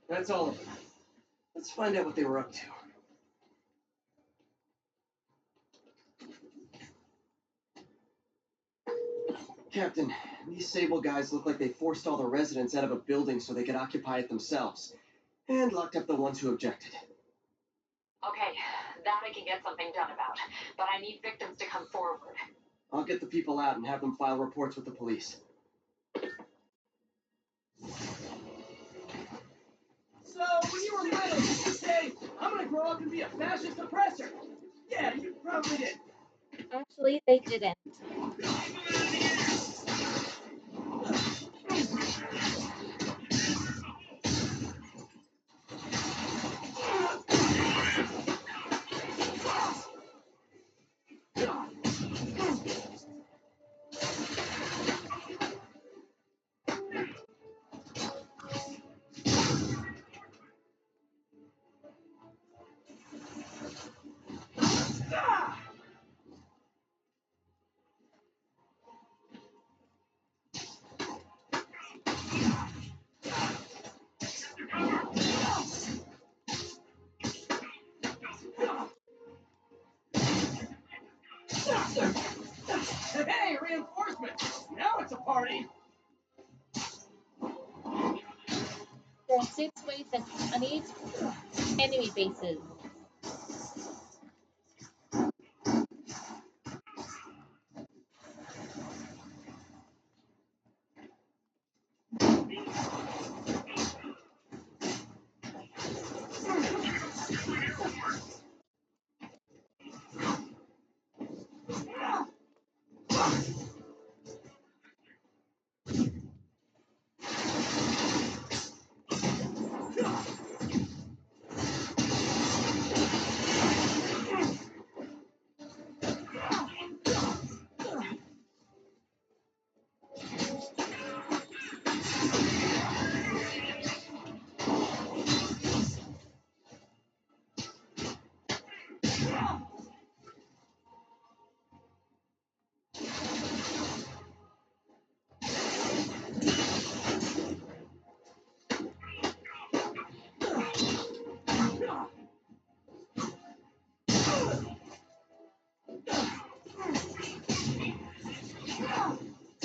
That's all of them. Let's find out what they were up to. Captain, these Sable guys look like they forced all the residents out of a building so they could occupy it themselves. And locked up the ones who objected. Okay, that I can get something done about, but I need victims to come forward. I'll get the people out and have them file reports with the police. So, when you were little, did you say, I'm gonna grow up and be a fascist oppressor? Yeah, you probably did. Actually, they didn't. ways and uneasy enemy bases.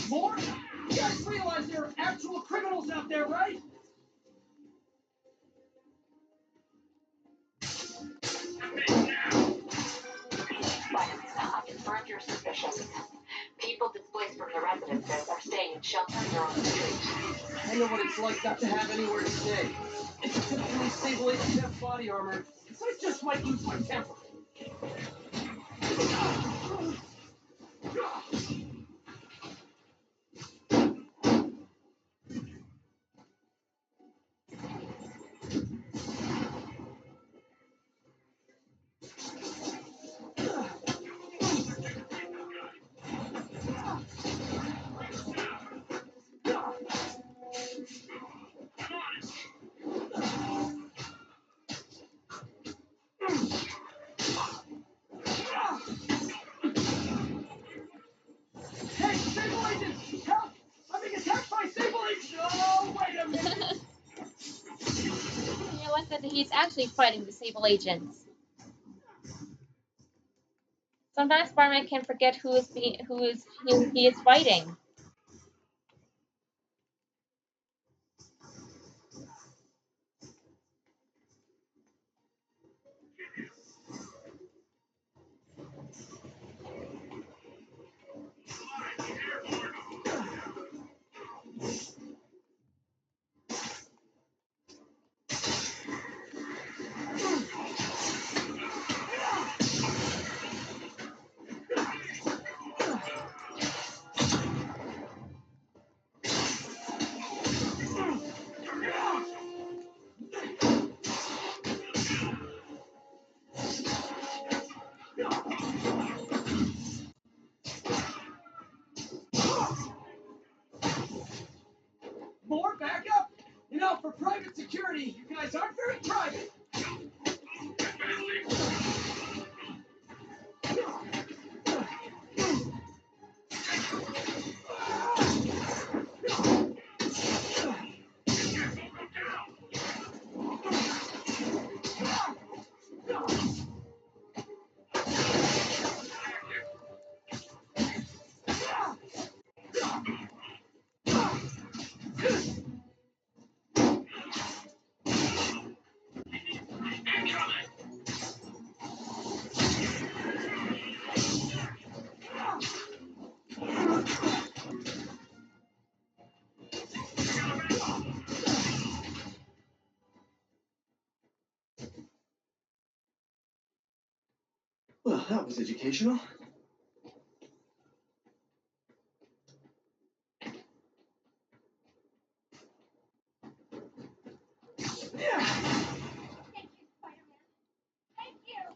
More? You guys realize there are actual criminals out there, right? Spider-Man, I confirmed your suspicions. People displaced from the residences are staying in shelters or on the street. I know what it's like not to have anywhere to stay. It's a typically Sable agents have body armor, so I just might lose my temper. Hey, Sable agents! Help! I'm being attacked by Sable agents! Oh, wait a minute! I realize that he's actually fighting the Sabel agents. Sometimes Spider-Man can forget who he is fighting. More backup? You know, for private security, you guys aren't very private. Well, that was educational.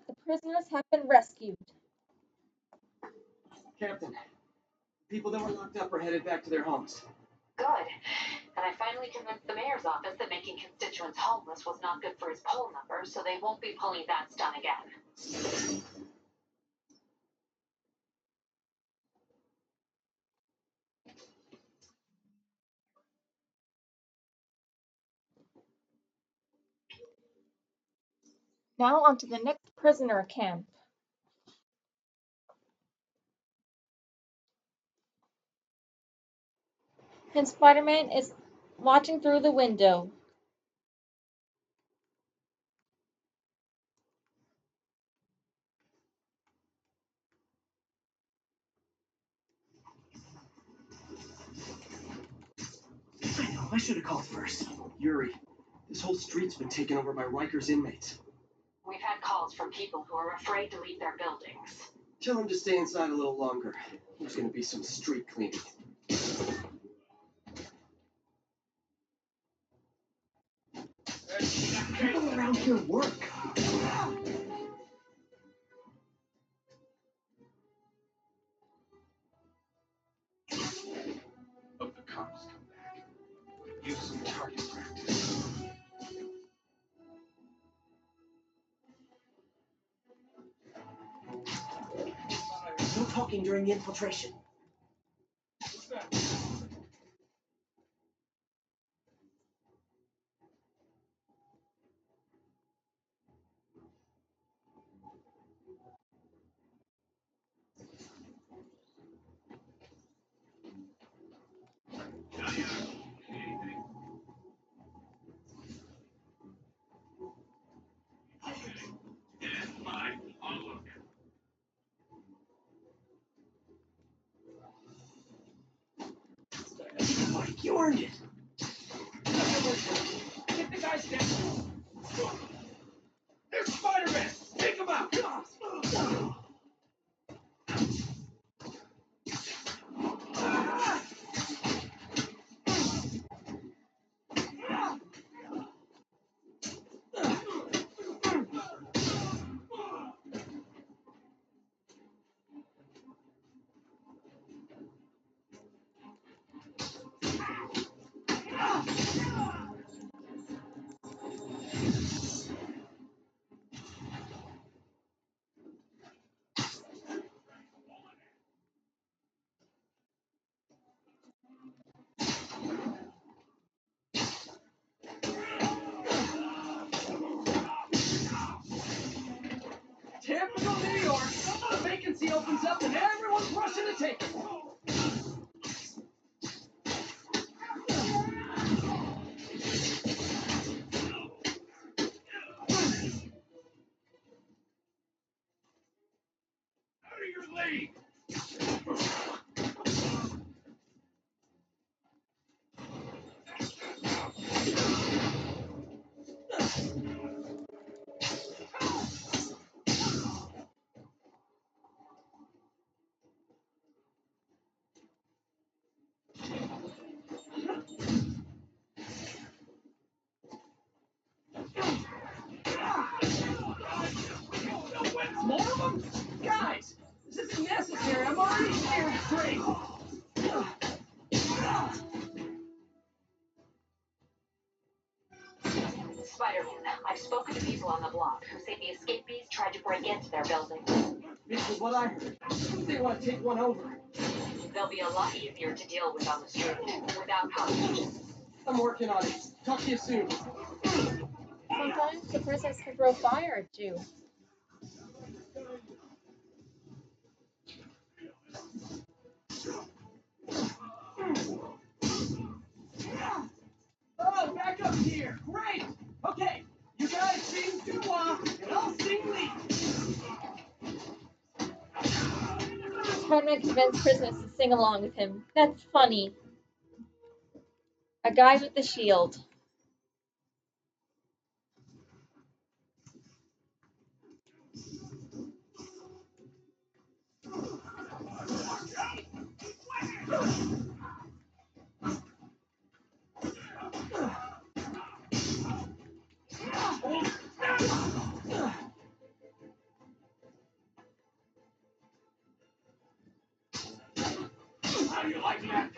The prisoners have been rescued. Captain, people that were locked up are headed back to their homes. Good. And I finally convinced the mayor's office that making constituents homeless was not good for his poll numbers, so they won't be pulling that stunt again. Now on to the next prisoner camp. And Spider-Man is watching through the window. I should have called first. Yuri, this whole street's been taken over by Riker's inmates. We've had calls from people who are afraid to leave their buildings. Tell them to stay inside a little longer. There's gonna be some street cleaning. People around here work. Hope the cops come back. Use some target practice. No talking during the infiltration. What's that? Anything? Yeah, fine. I'll look. Mike, you earned it. Get the guys down. There's Spider-Man. Take him out. Typical New York. A vacancy opens up and everyone's rushing to take it. Out of your league. More of them? Guys, this isn't necessary. I'm already scared straight. Spider-Man, I've spoken to people on the block who say the escapees tried to break into their buildings. This is what I heard. They want to take one over. They'll be a lot easier to deal with on the street, without hostages. I'm working on it. Talk to you soon. Sometimes the prisoners can throw fire at you. Oh, back up here. Great. Okay, you guys sing doo-wah, and I'll sing lead. Spider-Man convinced prisoners to sing along with him. That's funny. A guy with a shield. How do you like that?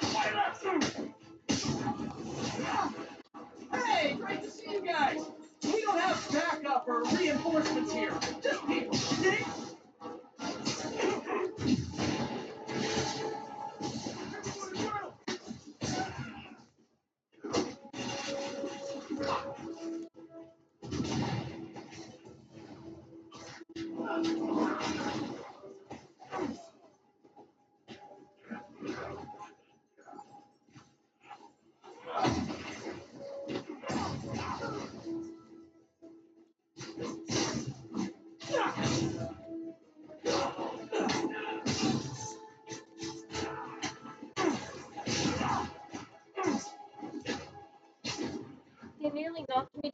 Hey, great to see you guys. We don't have backup or reinforcements here. Just people. See?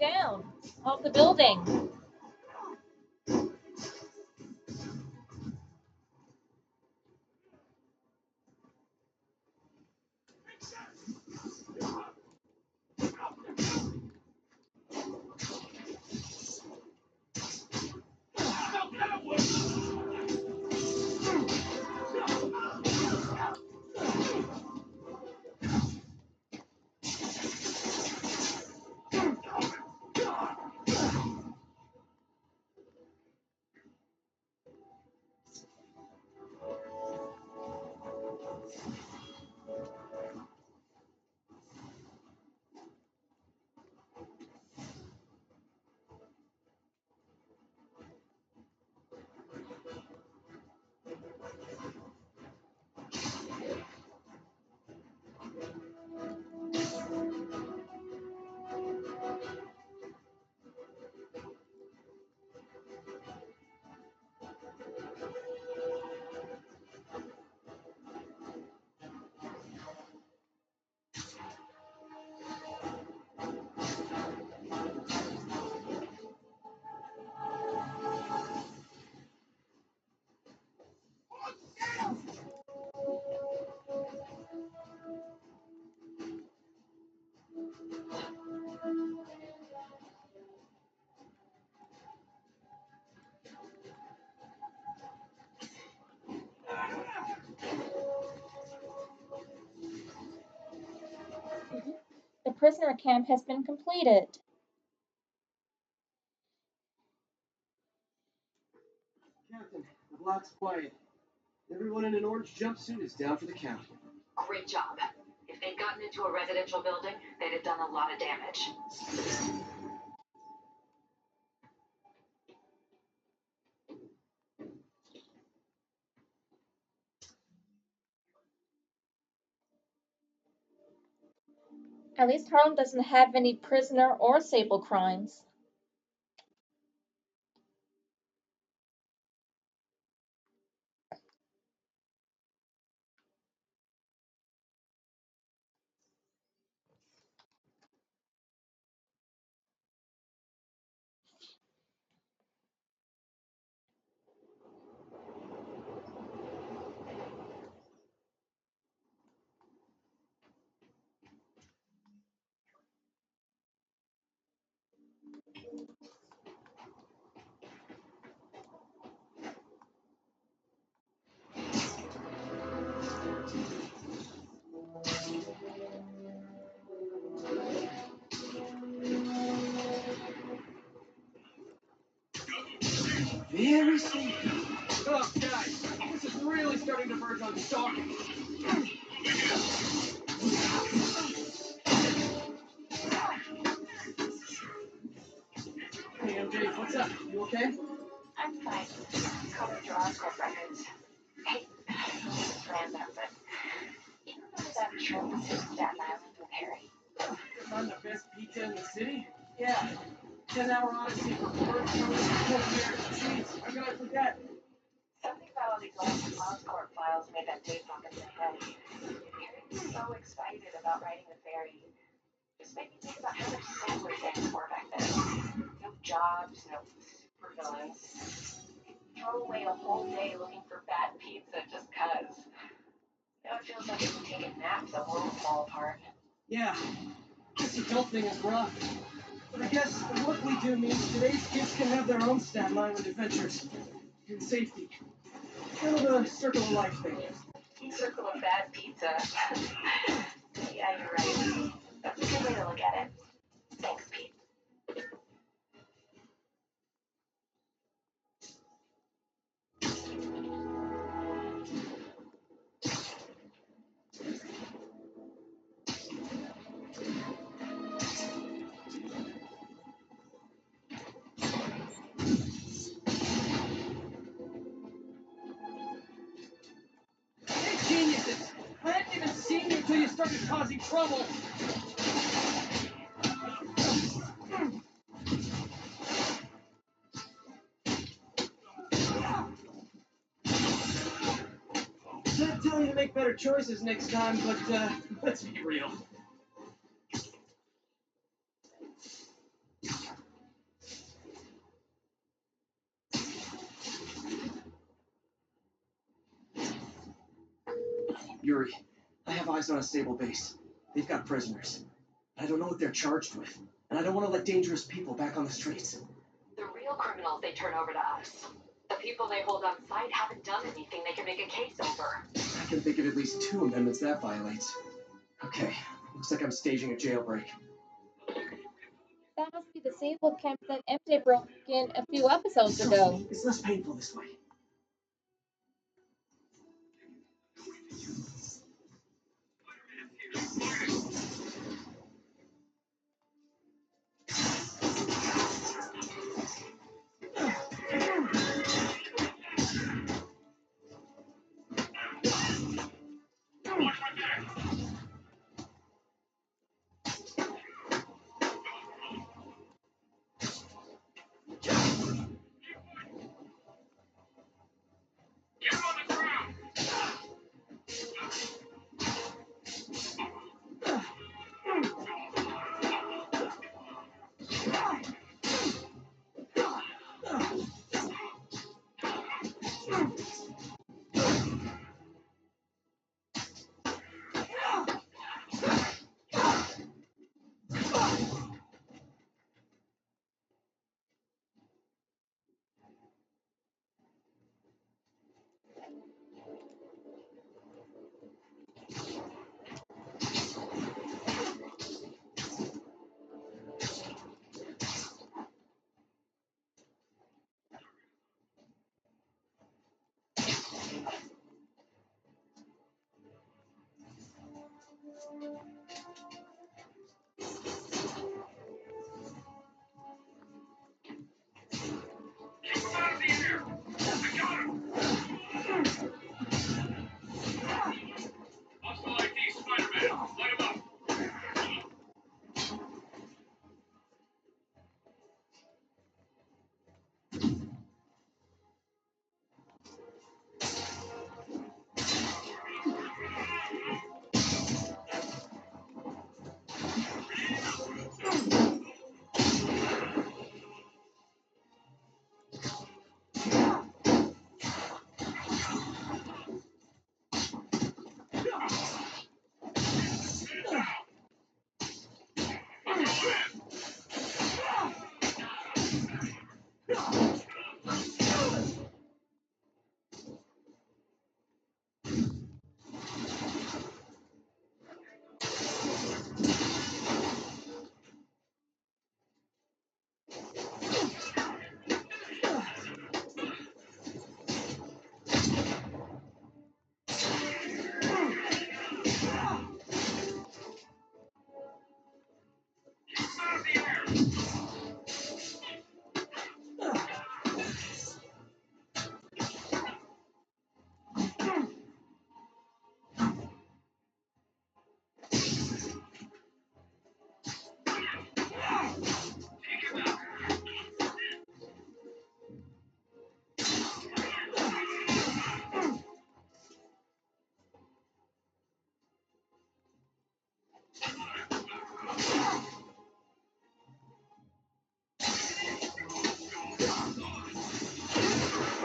down off the building. The prisoner camp has been completed. Captain, the block's quiet. Everyone in an orange jumpsuit is down for the count. Great job. If they'd gotten into a residential building, they'd have done a lot of damage. At least Harlem doesn't have any prisoner or Sable crimes. Very safe. Oh, guys, this is really starting to verge on stalking. Hey, MJ, what's up? You okay? I'm fine. Combing through Oscorp records. Hey, just random, but you remember that trip to Staten Island with Harry? Because I'm the best pizza in the city? Yeah. 10-hour odyssey for work, jeez, how could I forget? Something about all these old Oscorp files made that date pop in my head. Harry was so excited about riding the ferry. Just made me think about how much simpler things were back then. No jobs, no supervillains. Throw away a whole day looking for bad pizza just 'cause. Now it feels like if you take a nap, the world will fall apart. Yeah, this adult thing is rough. But I guess what we do means today's kids can have their own Staten Island adventures. In safety. Kind of a circle of life thing. Circle of bad pizza. Yeah, you're right. That's a good way to look at it. Thanks, Pete. Hey, geniuses! I hadn't even seen you until you started causing trouble. I'd tell you to make better choices next time, but let's be real. Yuri, I have eyes on a Sabel base. They've got prisoners. I don't know what they're charged with, and I don't want to let dangerous people back on the streets. The real criminals they turn over to us. The people they hold on site haven't done anything they can make a case over. I can think of at least 2 amendments that violates. Okay, looks like I'm staging a jailbreak. That must be the Sabel camp that MJ broke in a few episodes ago. It's less painful this way.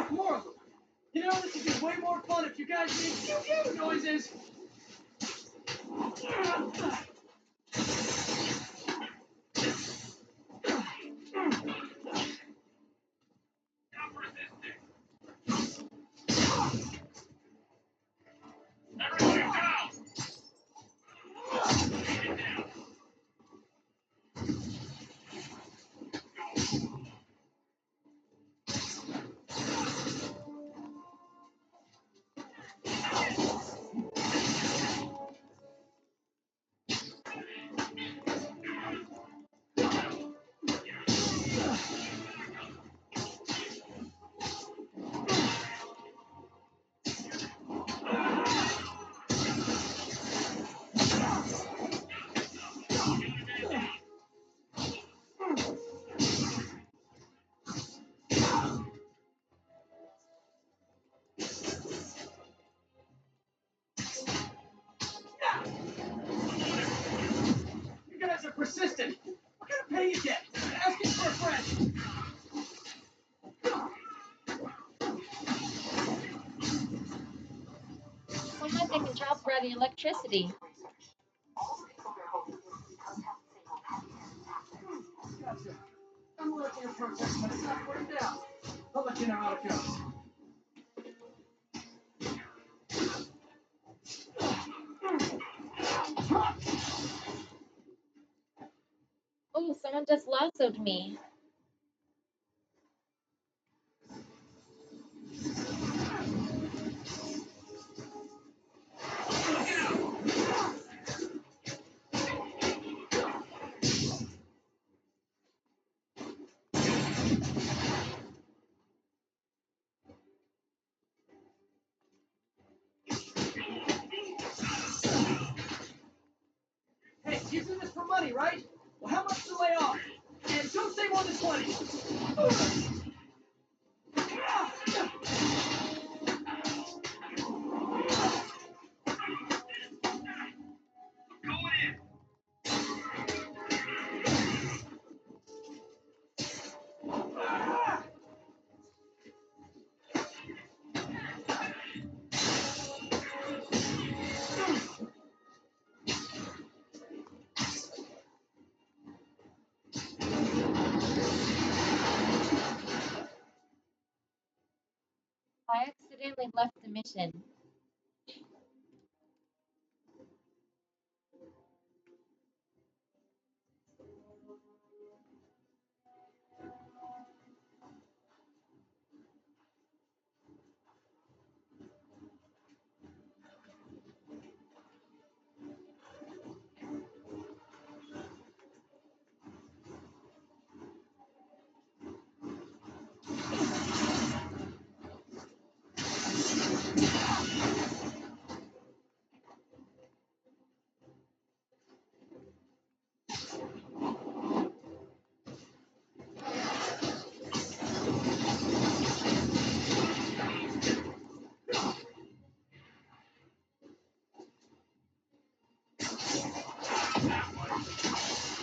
More of them. You know, this would be way more fun if you guys made pew-pew noises. by the electricity. Gotcha. I'm gonna let you protest, but it's not written down. I'll let you know how it goes. Oh, someone just lassoed me. Hey, you do this for money, right? Well, how much to lay off? And don't say more than 20. I accidentally left the mission.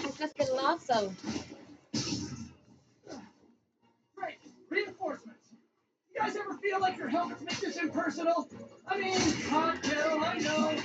I've just been lassoed. Great. Reinforcements. You guys ever feel like your helmets make this impersonal? I mean, cocktail, I know.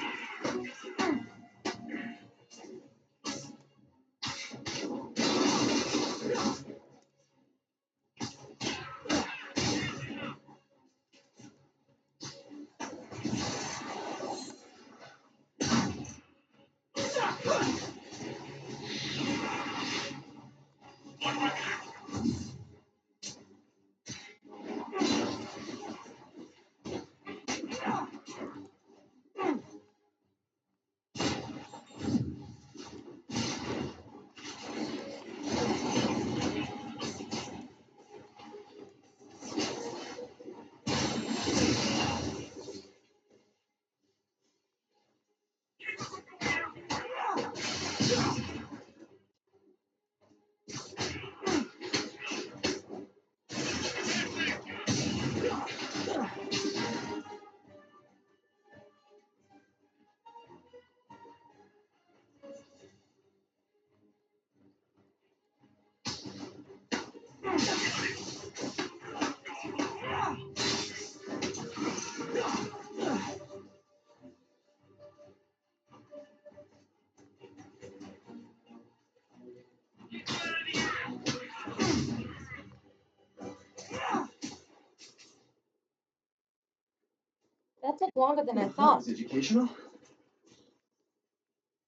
That took longer than I That thought, was educational.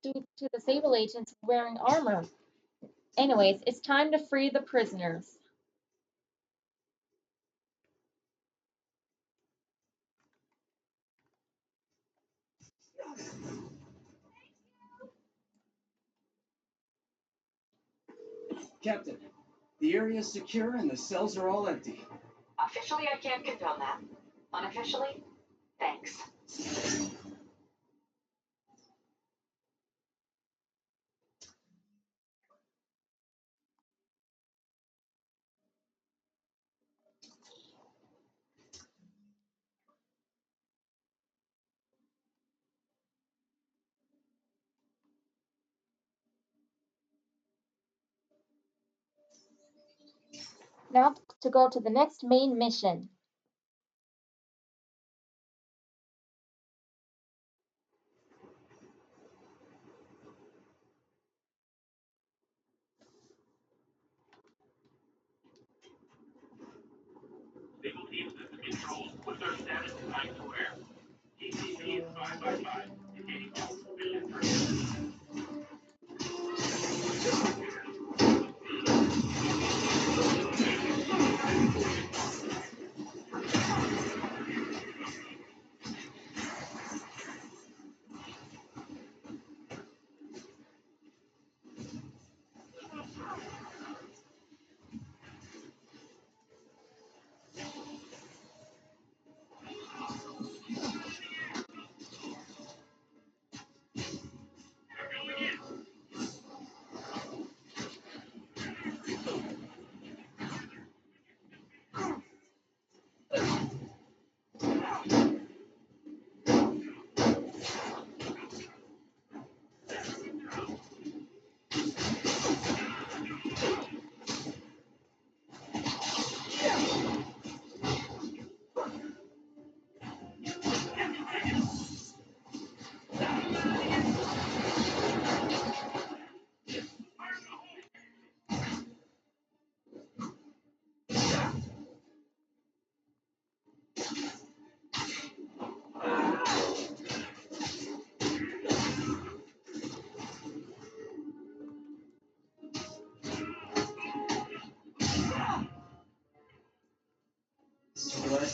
due to the Sabel agents wearing armor. Anyways, it's time to free the prisoners. Captain, the area is secure and the cells are all empty. Officially, I can't condone that. Unofficially, thanks. Now to go to the next main mission.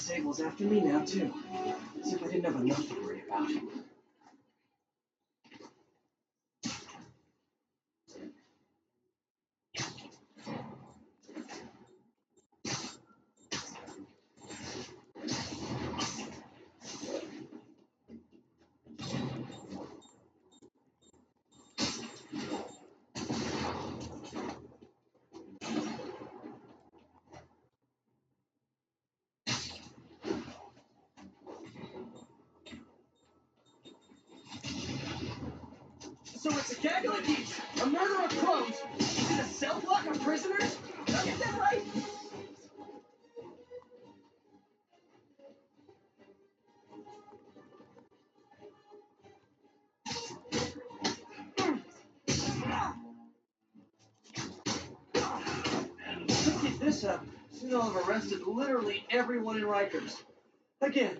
Sabel's after me now, too. As if I didn't have enough to worry about. So it's a gaggle of geese, a murder of crows, and a cell block of prisoners? Did I get that right? Let's keep this up. Soon I'll have arrested literally everyone in Rikers. Again.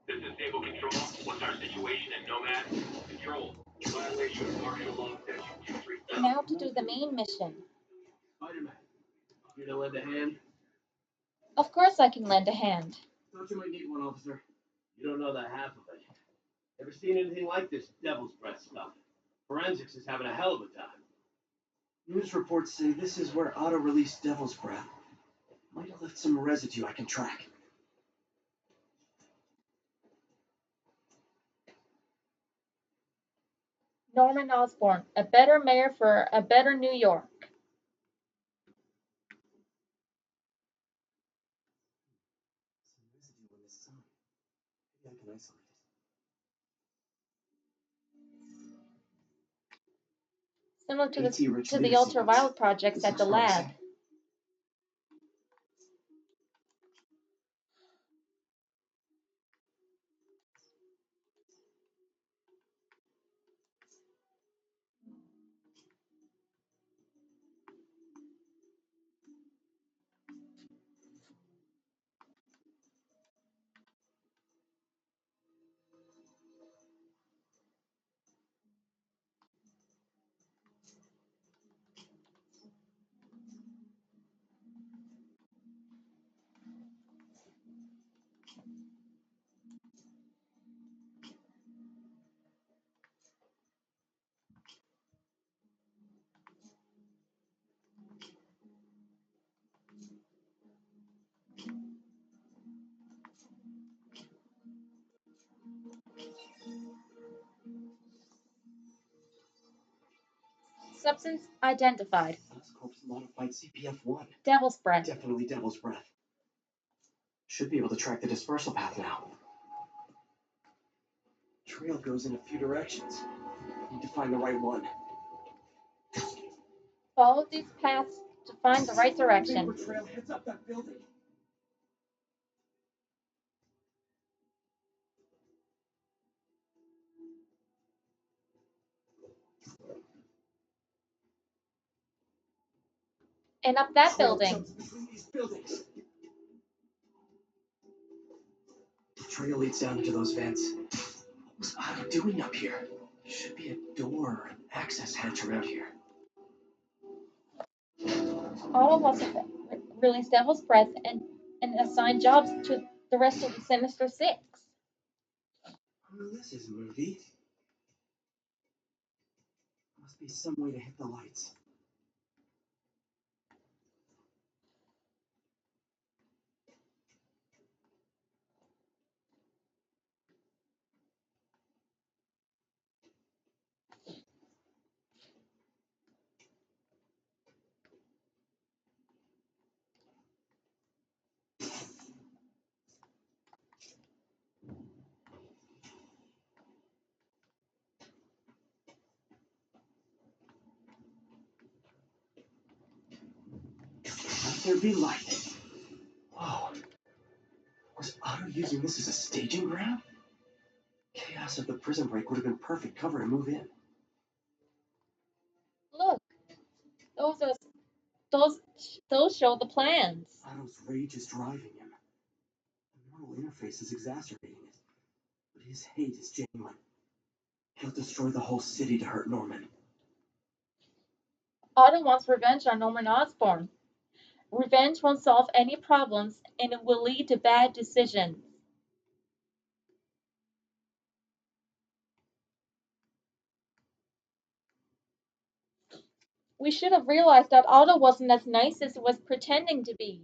This is Stable Control. What's our situation in Nomad? Control. Violation of martial law statute 237. Now to do the main mission. Spider-Man, you to lend a hand? Of course I can lend a hand. Thought you might need one, officer. You don't know the half of it. Never seen anything like this devil's breath stuff. Forensics is having a hell of a time. News reports say this is where Otto released Devil's Breath. Might have left some residue I can track. Norman Osborn, a better mayor for a better New York. Some residue on this sign. Maybe I can isolate it. Similar to AT-rich the leader ultraviolet sequence. projects This at looks the lab. promising. Substance identified. Oscorp's modified CPF-1. Devil's Breath. Definitely Devil's Breath. Should be able to track the dispersal path now. Trail goes in a few directions. Need to find the right one. Follow these paths to find the right direction. Paper trail heads up that building. And up that Trail building. jumps between these buildings. Trail leads down into those vents. What was Otto doing up here? Should be a door or an access hatch around here. All of us release Devil's Breath and assign jobs to the rest of the Sinister Six. Oh, this is a movie. Must be some way to hit the lights. Let there be light. Whoa. Was Otto using this as a staging ground? Chaos of the prison break would have been perfect cover to move in. Look, those show the plans. Otto's rage is driving him. neural interface is exacerbating it. But his hate is genuine. He'll destroy the whole city to hurt Norman. Otto wants revenge on Norman Osborn. Revenge won't solve any problems, and it will lead to bad decisions. We should have realized that Otto wasn't as nice as he was pretending to be.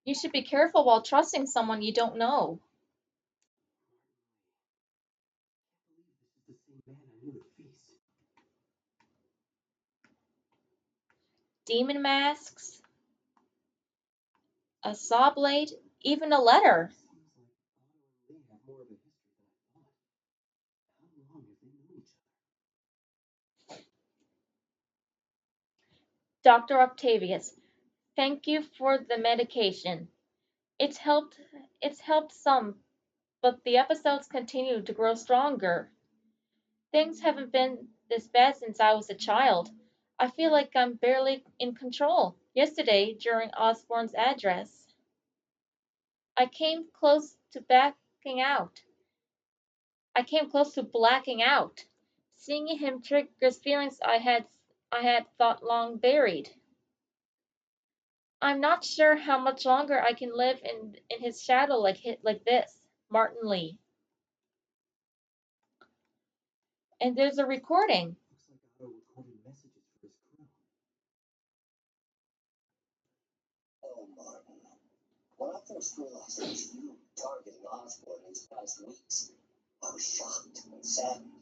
You should be careful while trusting someone you don't know. This is the same man I knew at Feast. Demon masks, a saw blade, even a letter. Seems like Otto and Lee have more of a history than I thought. How long have they known each other? Dr. Octavius, thank you for the medication. It's helped some, but the episodes continue to grow stronger. Things haven't been this bad since I was a child. I feel like I'm barely in control. Yesterday, during Osborn's address, I came close to backing out. I came close to blacking out. Seeing him triggers feelings I had thought long buried. I'm not sure how much longer I can live in his shadow like this. Martin Lee. And there's a recording. Looks like Otto recorded messages for his crew. Oh, Martin. When I first realized it was you targeting Osborn these past weeks, I was shocked and saddened.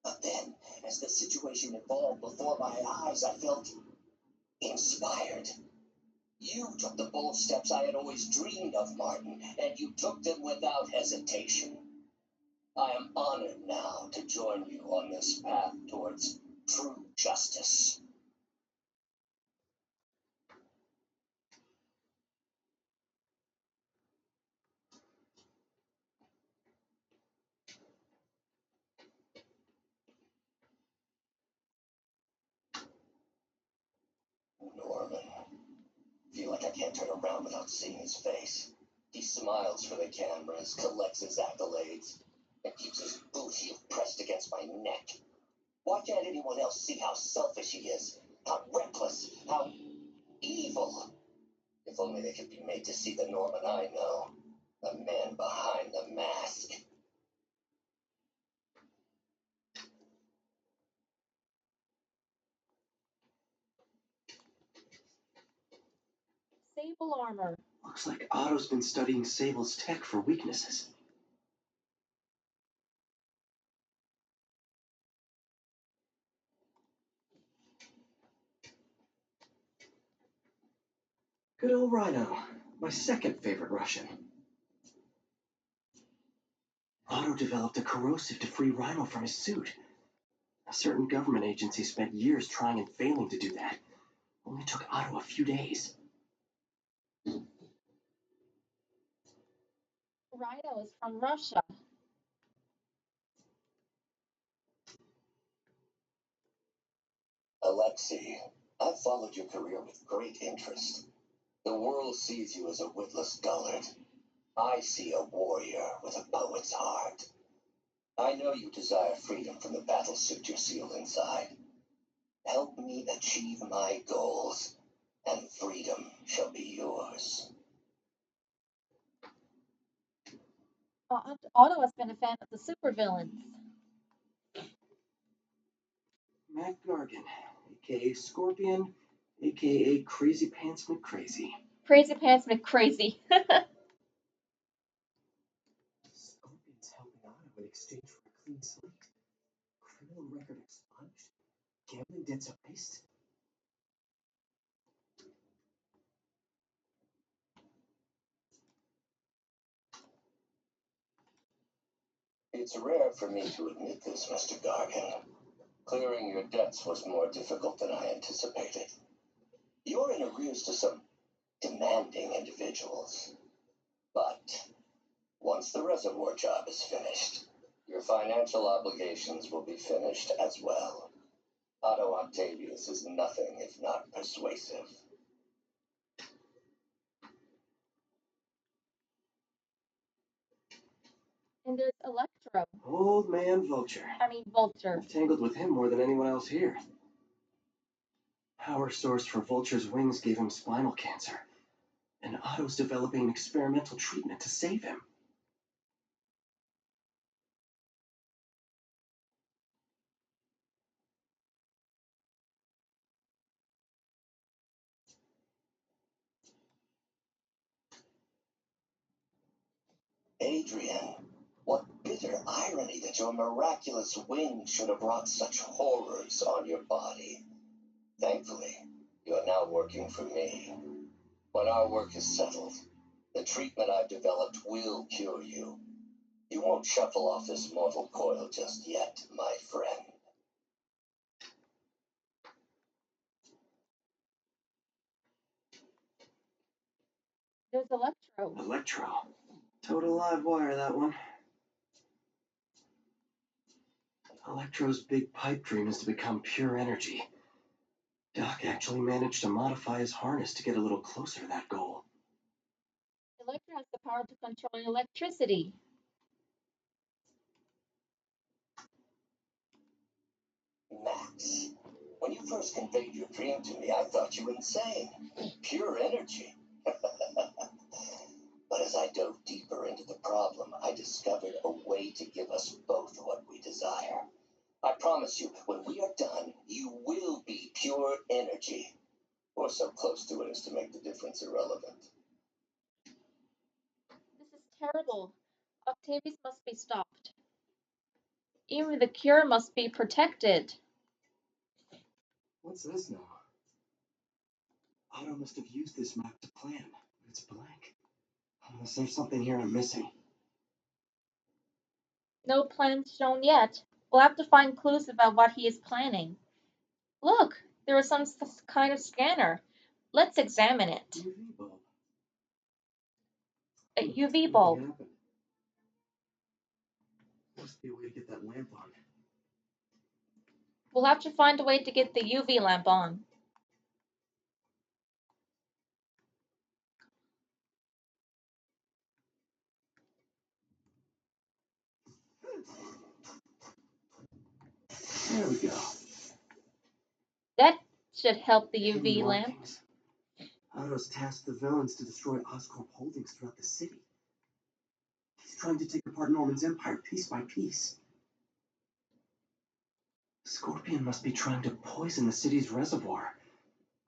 But then, as the situation evolved before my eyes, I felt inspired. You took the bold steps I had always dreamed of, Martin, and you took them without hesitation. I am honored now to join you on this path towards true justice. Norman. Feel like I can't turn around without seeing his face. He smiles for the cameras, collects his accolades, and keeps his boot heel pressed against my neck. Why can't anyone else see how selfish he is? How reckless? How evil? If only they could be made to see the Norman I know. The man behind the mask. Sable armor. Looks like Otto's been studying Sable's tech for weaknesses. Good old Rhino, my second favorite Russian. Otto developed a corrosive to free Rhino from his suit. A certain government agency spent years trying and failing to do that. Only took Otto a few days. Rhino is from Russia. Alexei, I've followed your career with great interest. The world sees you as a witless dullard. I see a warrior with a poet's heart. I know you desire freedom from the battle suit you're sealed inside. Help me achieve my goals, and freedom shall be yours. Otto has been a fan of the supervillains. Mac Gargan, aka Scorpion, aka Crazy Pants McCrazy. Crazy Pants McCrazy. Scorpion's helping Otto in exchange for a clean slate. Criminal record expunged. Gambling debts erased. It's rare for me to admit this, Mr. Gargan. Clearing your debts was more difficult than I anticipated. You're in arrears to some demanding individuals. But once the reservoir job is finished, your financial obligations will be finished as well. Otto Octavius is nothing if not persuasive. And there's Electro. Old man Vulture. Vulture. I've tangled with him more than anyone else here. Power source for Vulture's wings gave him spinal cancer, and Otto's developing an experimental treatment to save him. Adrian, what bitter irony that your miraculous wing should have brought such horrors on your body. Thankfully, you are now working for me. When our work is settled, the treatment I've developed will cure you. You won't shuffle off this mortal coil just yet, my friend. There's Electro. Electro. Total live wire, that one. Electro's big pipe dream is to become pure energy. Doc actually managed to modify his harness to get a little closer to that goal. Electro has the power to control electricity. Max, when you first conveyed your dream to me, I thought you were insane. Pure energy. But as I dove deeper into the problem, I discovered a way to give us both what we desire. I promise you, when we are done, you will be pure energy. Or so close to it as to make the difference irrelevant. This is terrible. Octavius must be stopped. Even the cure must be protected. What's this now? Otto must have used this map to plan. It's blank. Unless there's something here I'm missing. No plans shown yet. We'll have to find clues about what he is planning. Look, there is some kind of scanner. Let's examine it. UV bulb. A UV Nothing bulb. happened. Must be a way to get that lamp on. We'll have to find a way to get the UV lamp on. There we go. That should help the Hidden UV lamp. markings. Otto's tasked the villains to destroy Oscorp holdings throughout the city. He's trying to take apart Norman's empire piece by piece. Scorpion must be trying to poison the city's reservoir.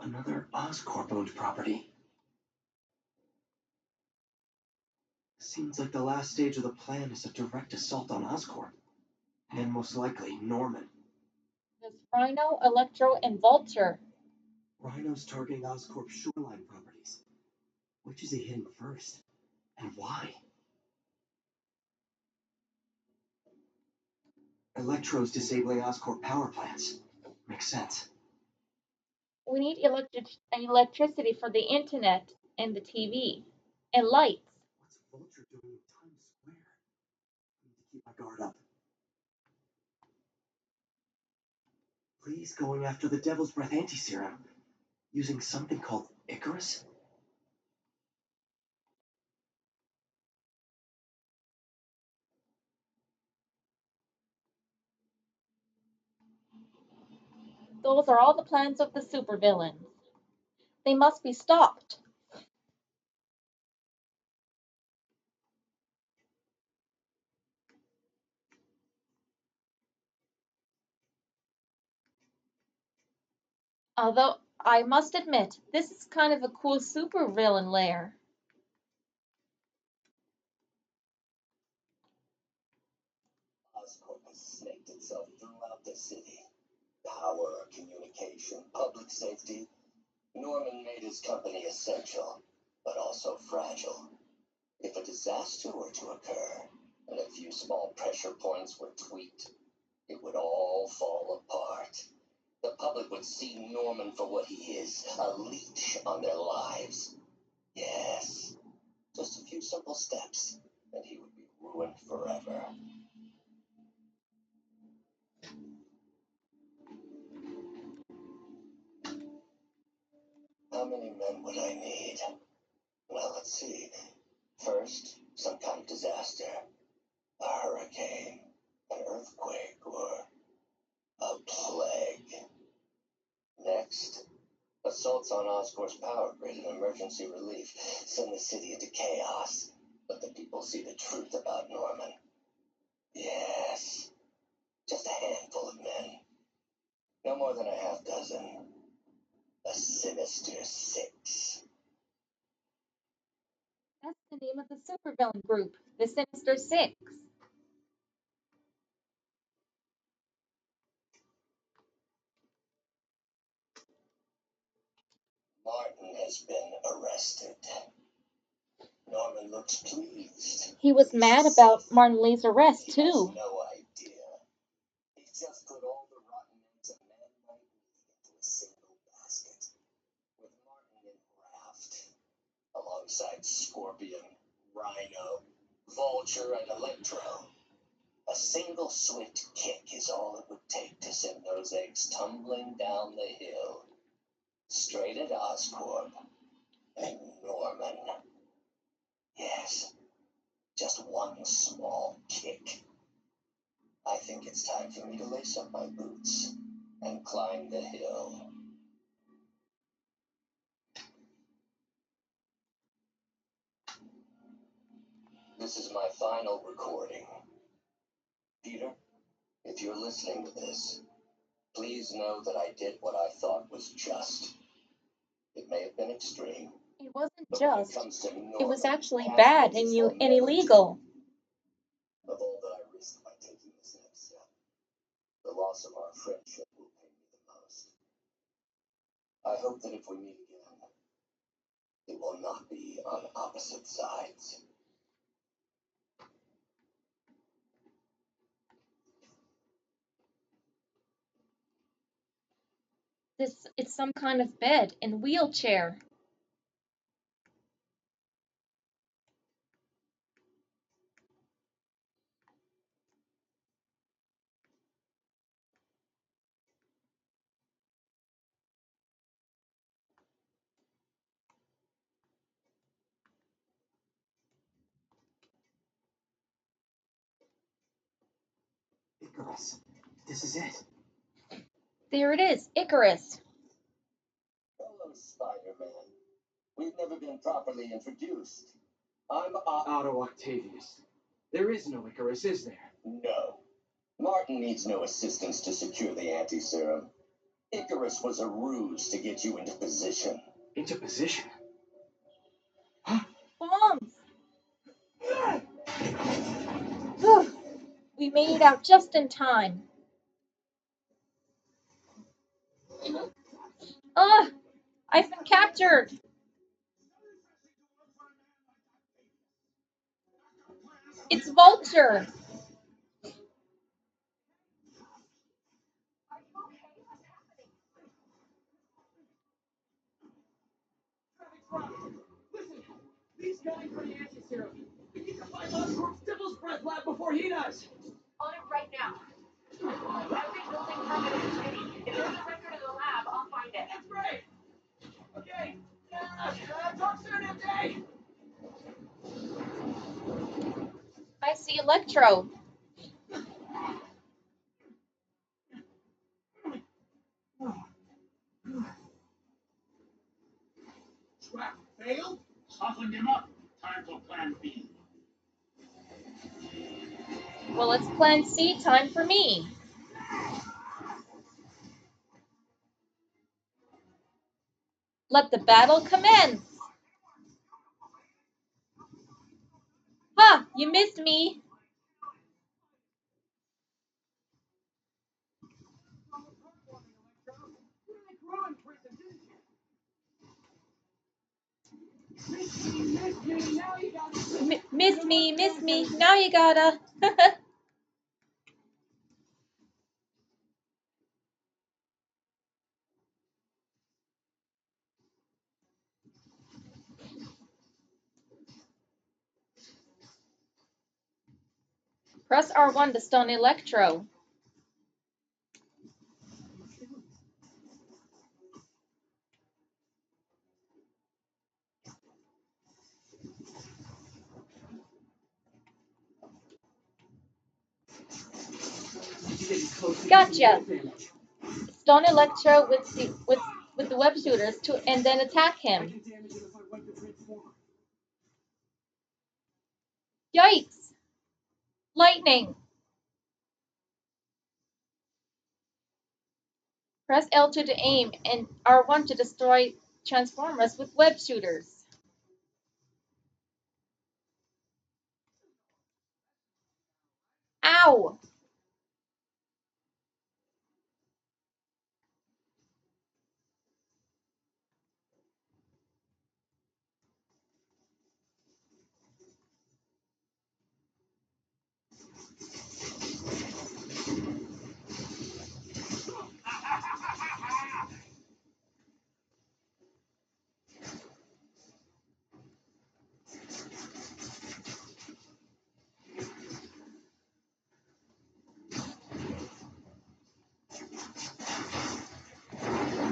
Another Oscorp-owned property. Seems like the last stage of the plan is a direct assault on Oscorp. And most likely, Norman. There's Rhino, Electro, and Vulture. Rhino's targeting Oscorp shoreline properties. Which is he hitting first? And why? Electro's disabling Oscorp power plants. Makes sense. We need electricity for the internet and the TV. And lights. What's Vulture doing in Times Square? I need to keep my guard up. Please going after the Devil's Breath anti-serum. Using something called Icarus? Those are all the plans of the supervillains. They must be stopped. Although, I must admit, this is kind of a cool supervillain lair. Oscorp has snaked itself throughout the city. Power, communication, public safety. Norman made his company essential, but also fragile. If a disaster were to occur, and a few small pressure points were tweaked, it would all fall apart. The public would see Norman for what he is, a leech on their lives. Yes, just a few simple steps, and he would be ruined forever. How many men would I need? Well, let's see. First, some kind of disaster. A hurricane, an earthquake, or a plague. Next, assaults on Oscorp's power grid and emergency relief send the city into chaos. Let the people see the truth about Norman. Yes, just a handful of men. No more than a half dozen. A sinister six. That's the name of the supervillain group, the Sinister Six. Martin has been arrested. Norman looks pleased. He was mad about Martin Lee's arrest, He has too. no idea. He just put all the rotten eggs a man might need into a single basket. With Martin in raft, alongside Scorpion, Rhino, Vulture and Electro. A single swift kick is all it would take to send those eggs tumbling down the hill. Straight at Oscorp and Norman. Yes, just one small kick. I think it's time for me to lace up my boots and climb the hill. This is my final recording. Peter, if you're listening to this, please know that I did what I thought was just. It may have been extreme. It wasn't But when it just. comes to It was Norman, actually half bad what and he'll never illegal. do. Of all that I risked by taking this next step, the loss of our friendship will pain me the most. I hope that if we meet again, it will not be on opposite sides. It's some kind of bed and wheelchair. Icarus, this is it. There it is, Icarus. Hello, Spider-Man. We've never been properly introduced. I'm Otto Octavius. There is no Icarus, is there? No. Martin needs no assistance to secure the anti-serum. Icarus was a ruse to get you into position. Into position? Bombs! Whew. We made it out just in time. Ugh! I've been captured! It's Vulture! Listen, these guys for the anti-serum. We need to find Oscorp's Devil's Breath lab before he does. On it right now. Every building permit in the city. If there's a record of the lab, I'll find it. That's great. Okay. Talk soon, MJ. I see Electro. Trap failed? Softened him up. Time for plan B. Well, it's Plan C time for me. Let the battle commence. Ha! You missed me. Missed me. Now you gotta. Press R1 to stun Electro. Gotcha! Stun Electro with the web shooters and then attack him. Yikes! Lightning! Press L2 to aim and R1 to destroy Transformers with web shooters. Ow!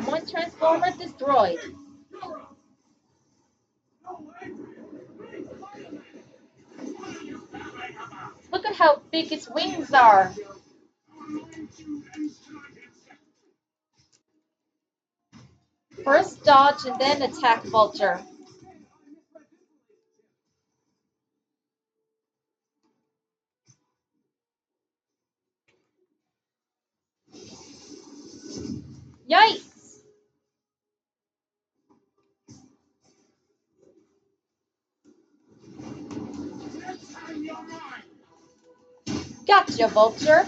One Transformer destroyed. Look at how big its wings are. First dodge and then attack Vulture. Yikes! Gotcha, Vulture.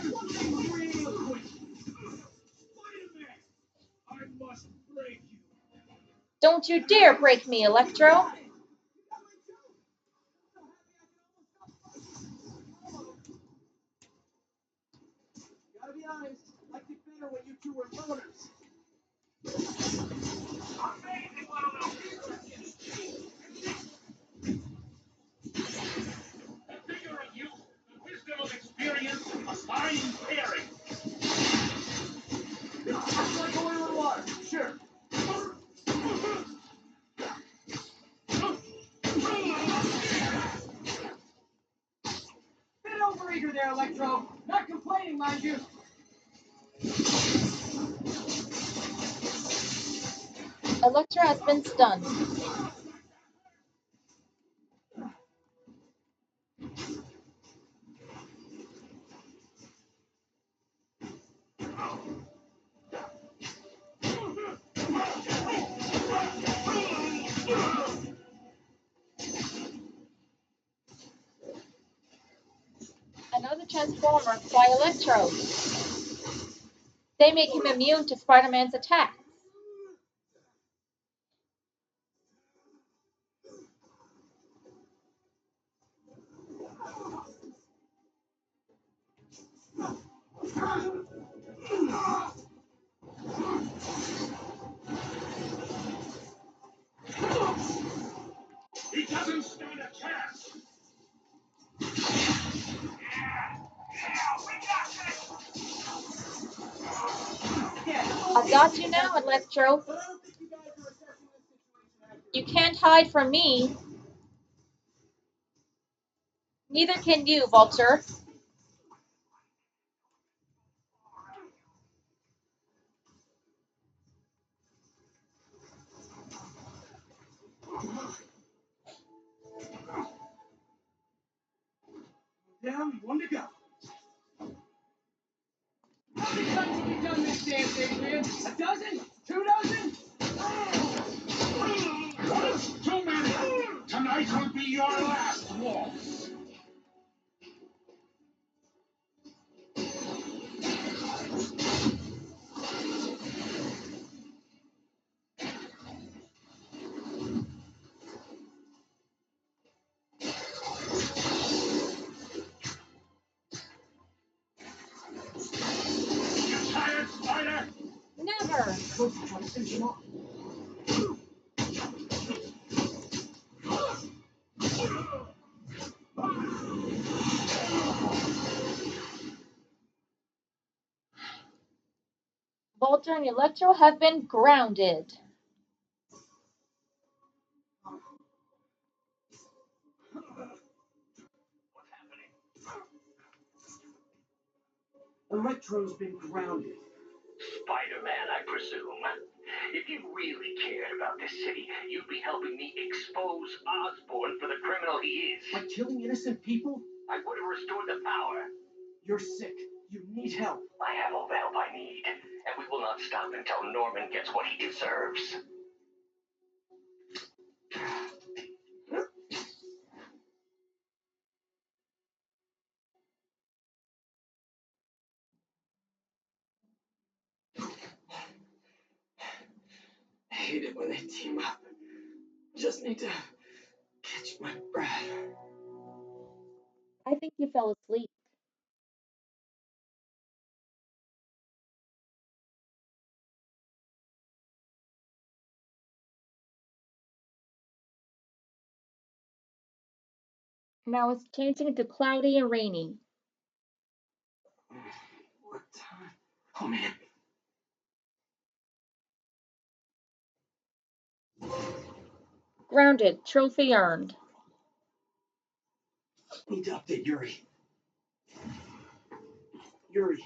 Don't you dare break me, Electro. Gotta be honest, liked it better when you two were loners. Figure of you, the wisdom of experience, a fine pairing. It's like oil and water, sure. Bit overeager there, Electro. Not complaining, mind you. Electro has been stunned. Another Transformer by Electro. They make him immune to Spider-Man's attacks. He doesn't stand a chance. I got you now, Electro. You can't hide from me. Neither can you, Vulture. Down, one to go. How many times have we done this dance, Adrian? A dozen? 2 dozen? Once too many. Tonight will be your last waltz. You tired, Spider? Never. Vulture and Electro have been grounded. Electro's been grounded. Spider-Man, I presume. If you really cared about this city, you'd be helping me expose Osborn for the criminal he is. By killing innocent people? I would have restored the power. You're sick. You need help. I have all the help I need, and we will not stop until Norman gets what he deserves. I hate it when they team up. Just need to catch my breath. I think you fell asleep. Now it's changing to cloudy and rainy. What time? Oh man. Grounded, trophy earned. Need to update Yuri. Yuri,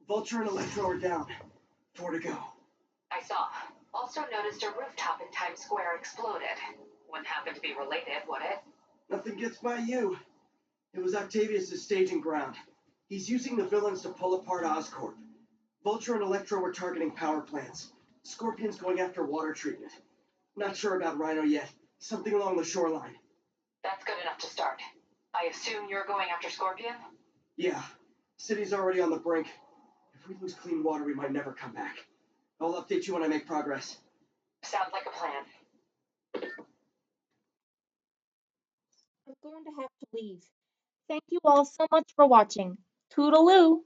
Vulture and Electro are down. 4 to go. I saw. Also noticed a rooftop in Times Square exploded. Wouldn't happen to be related, would it? Nothing gets by you. It was Octavius' staging ground. He's using the villains to pull apart Oscorp. Vulture and Electro were targeting power plants. Scorpion's going after water treatment. Not sure about Rhino yet. Something along the shoreline. That's good enough to start. I assume you're going after Scorpion? Yeah. City's already on the brink. If we lose clean water, we might never come back. I'll update you when I make progress. Sounds like a plan. I'm going to have to leave. Thank you all so much for watching. Toodaloo!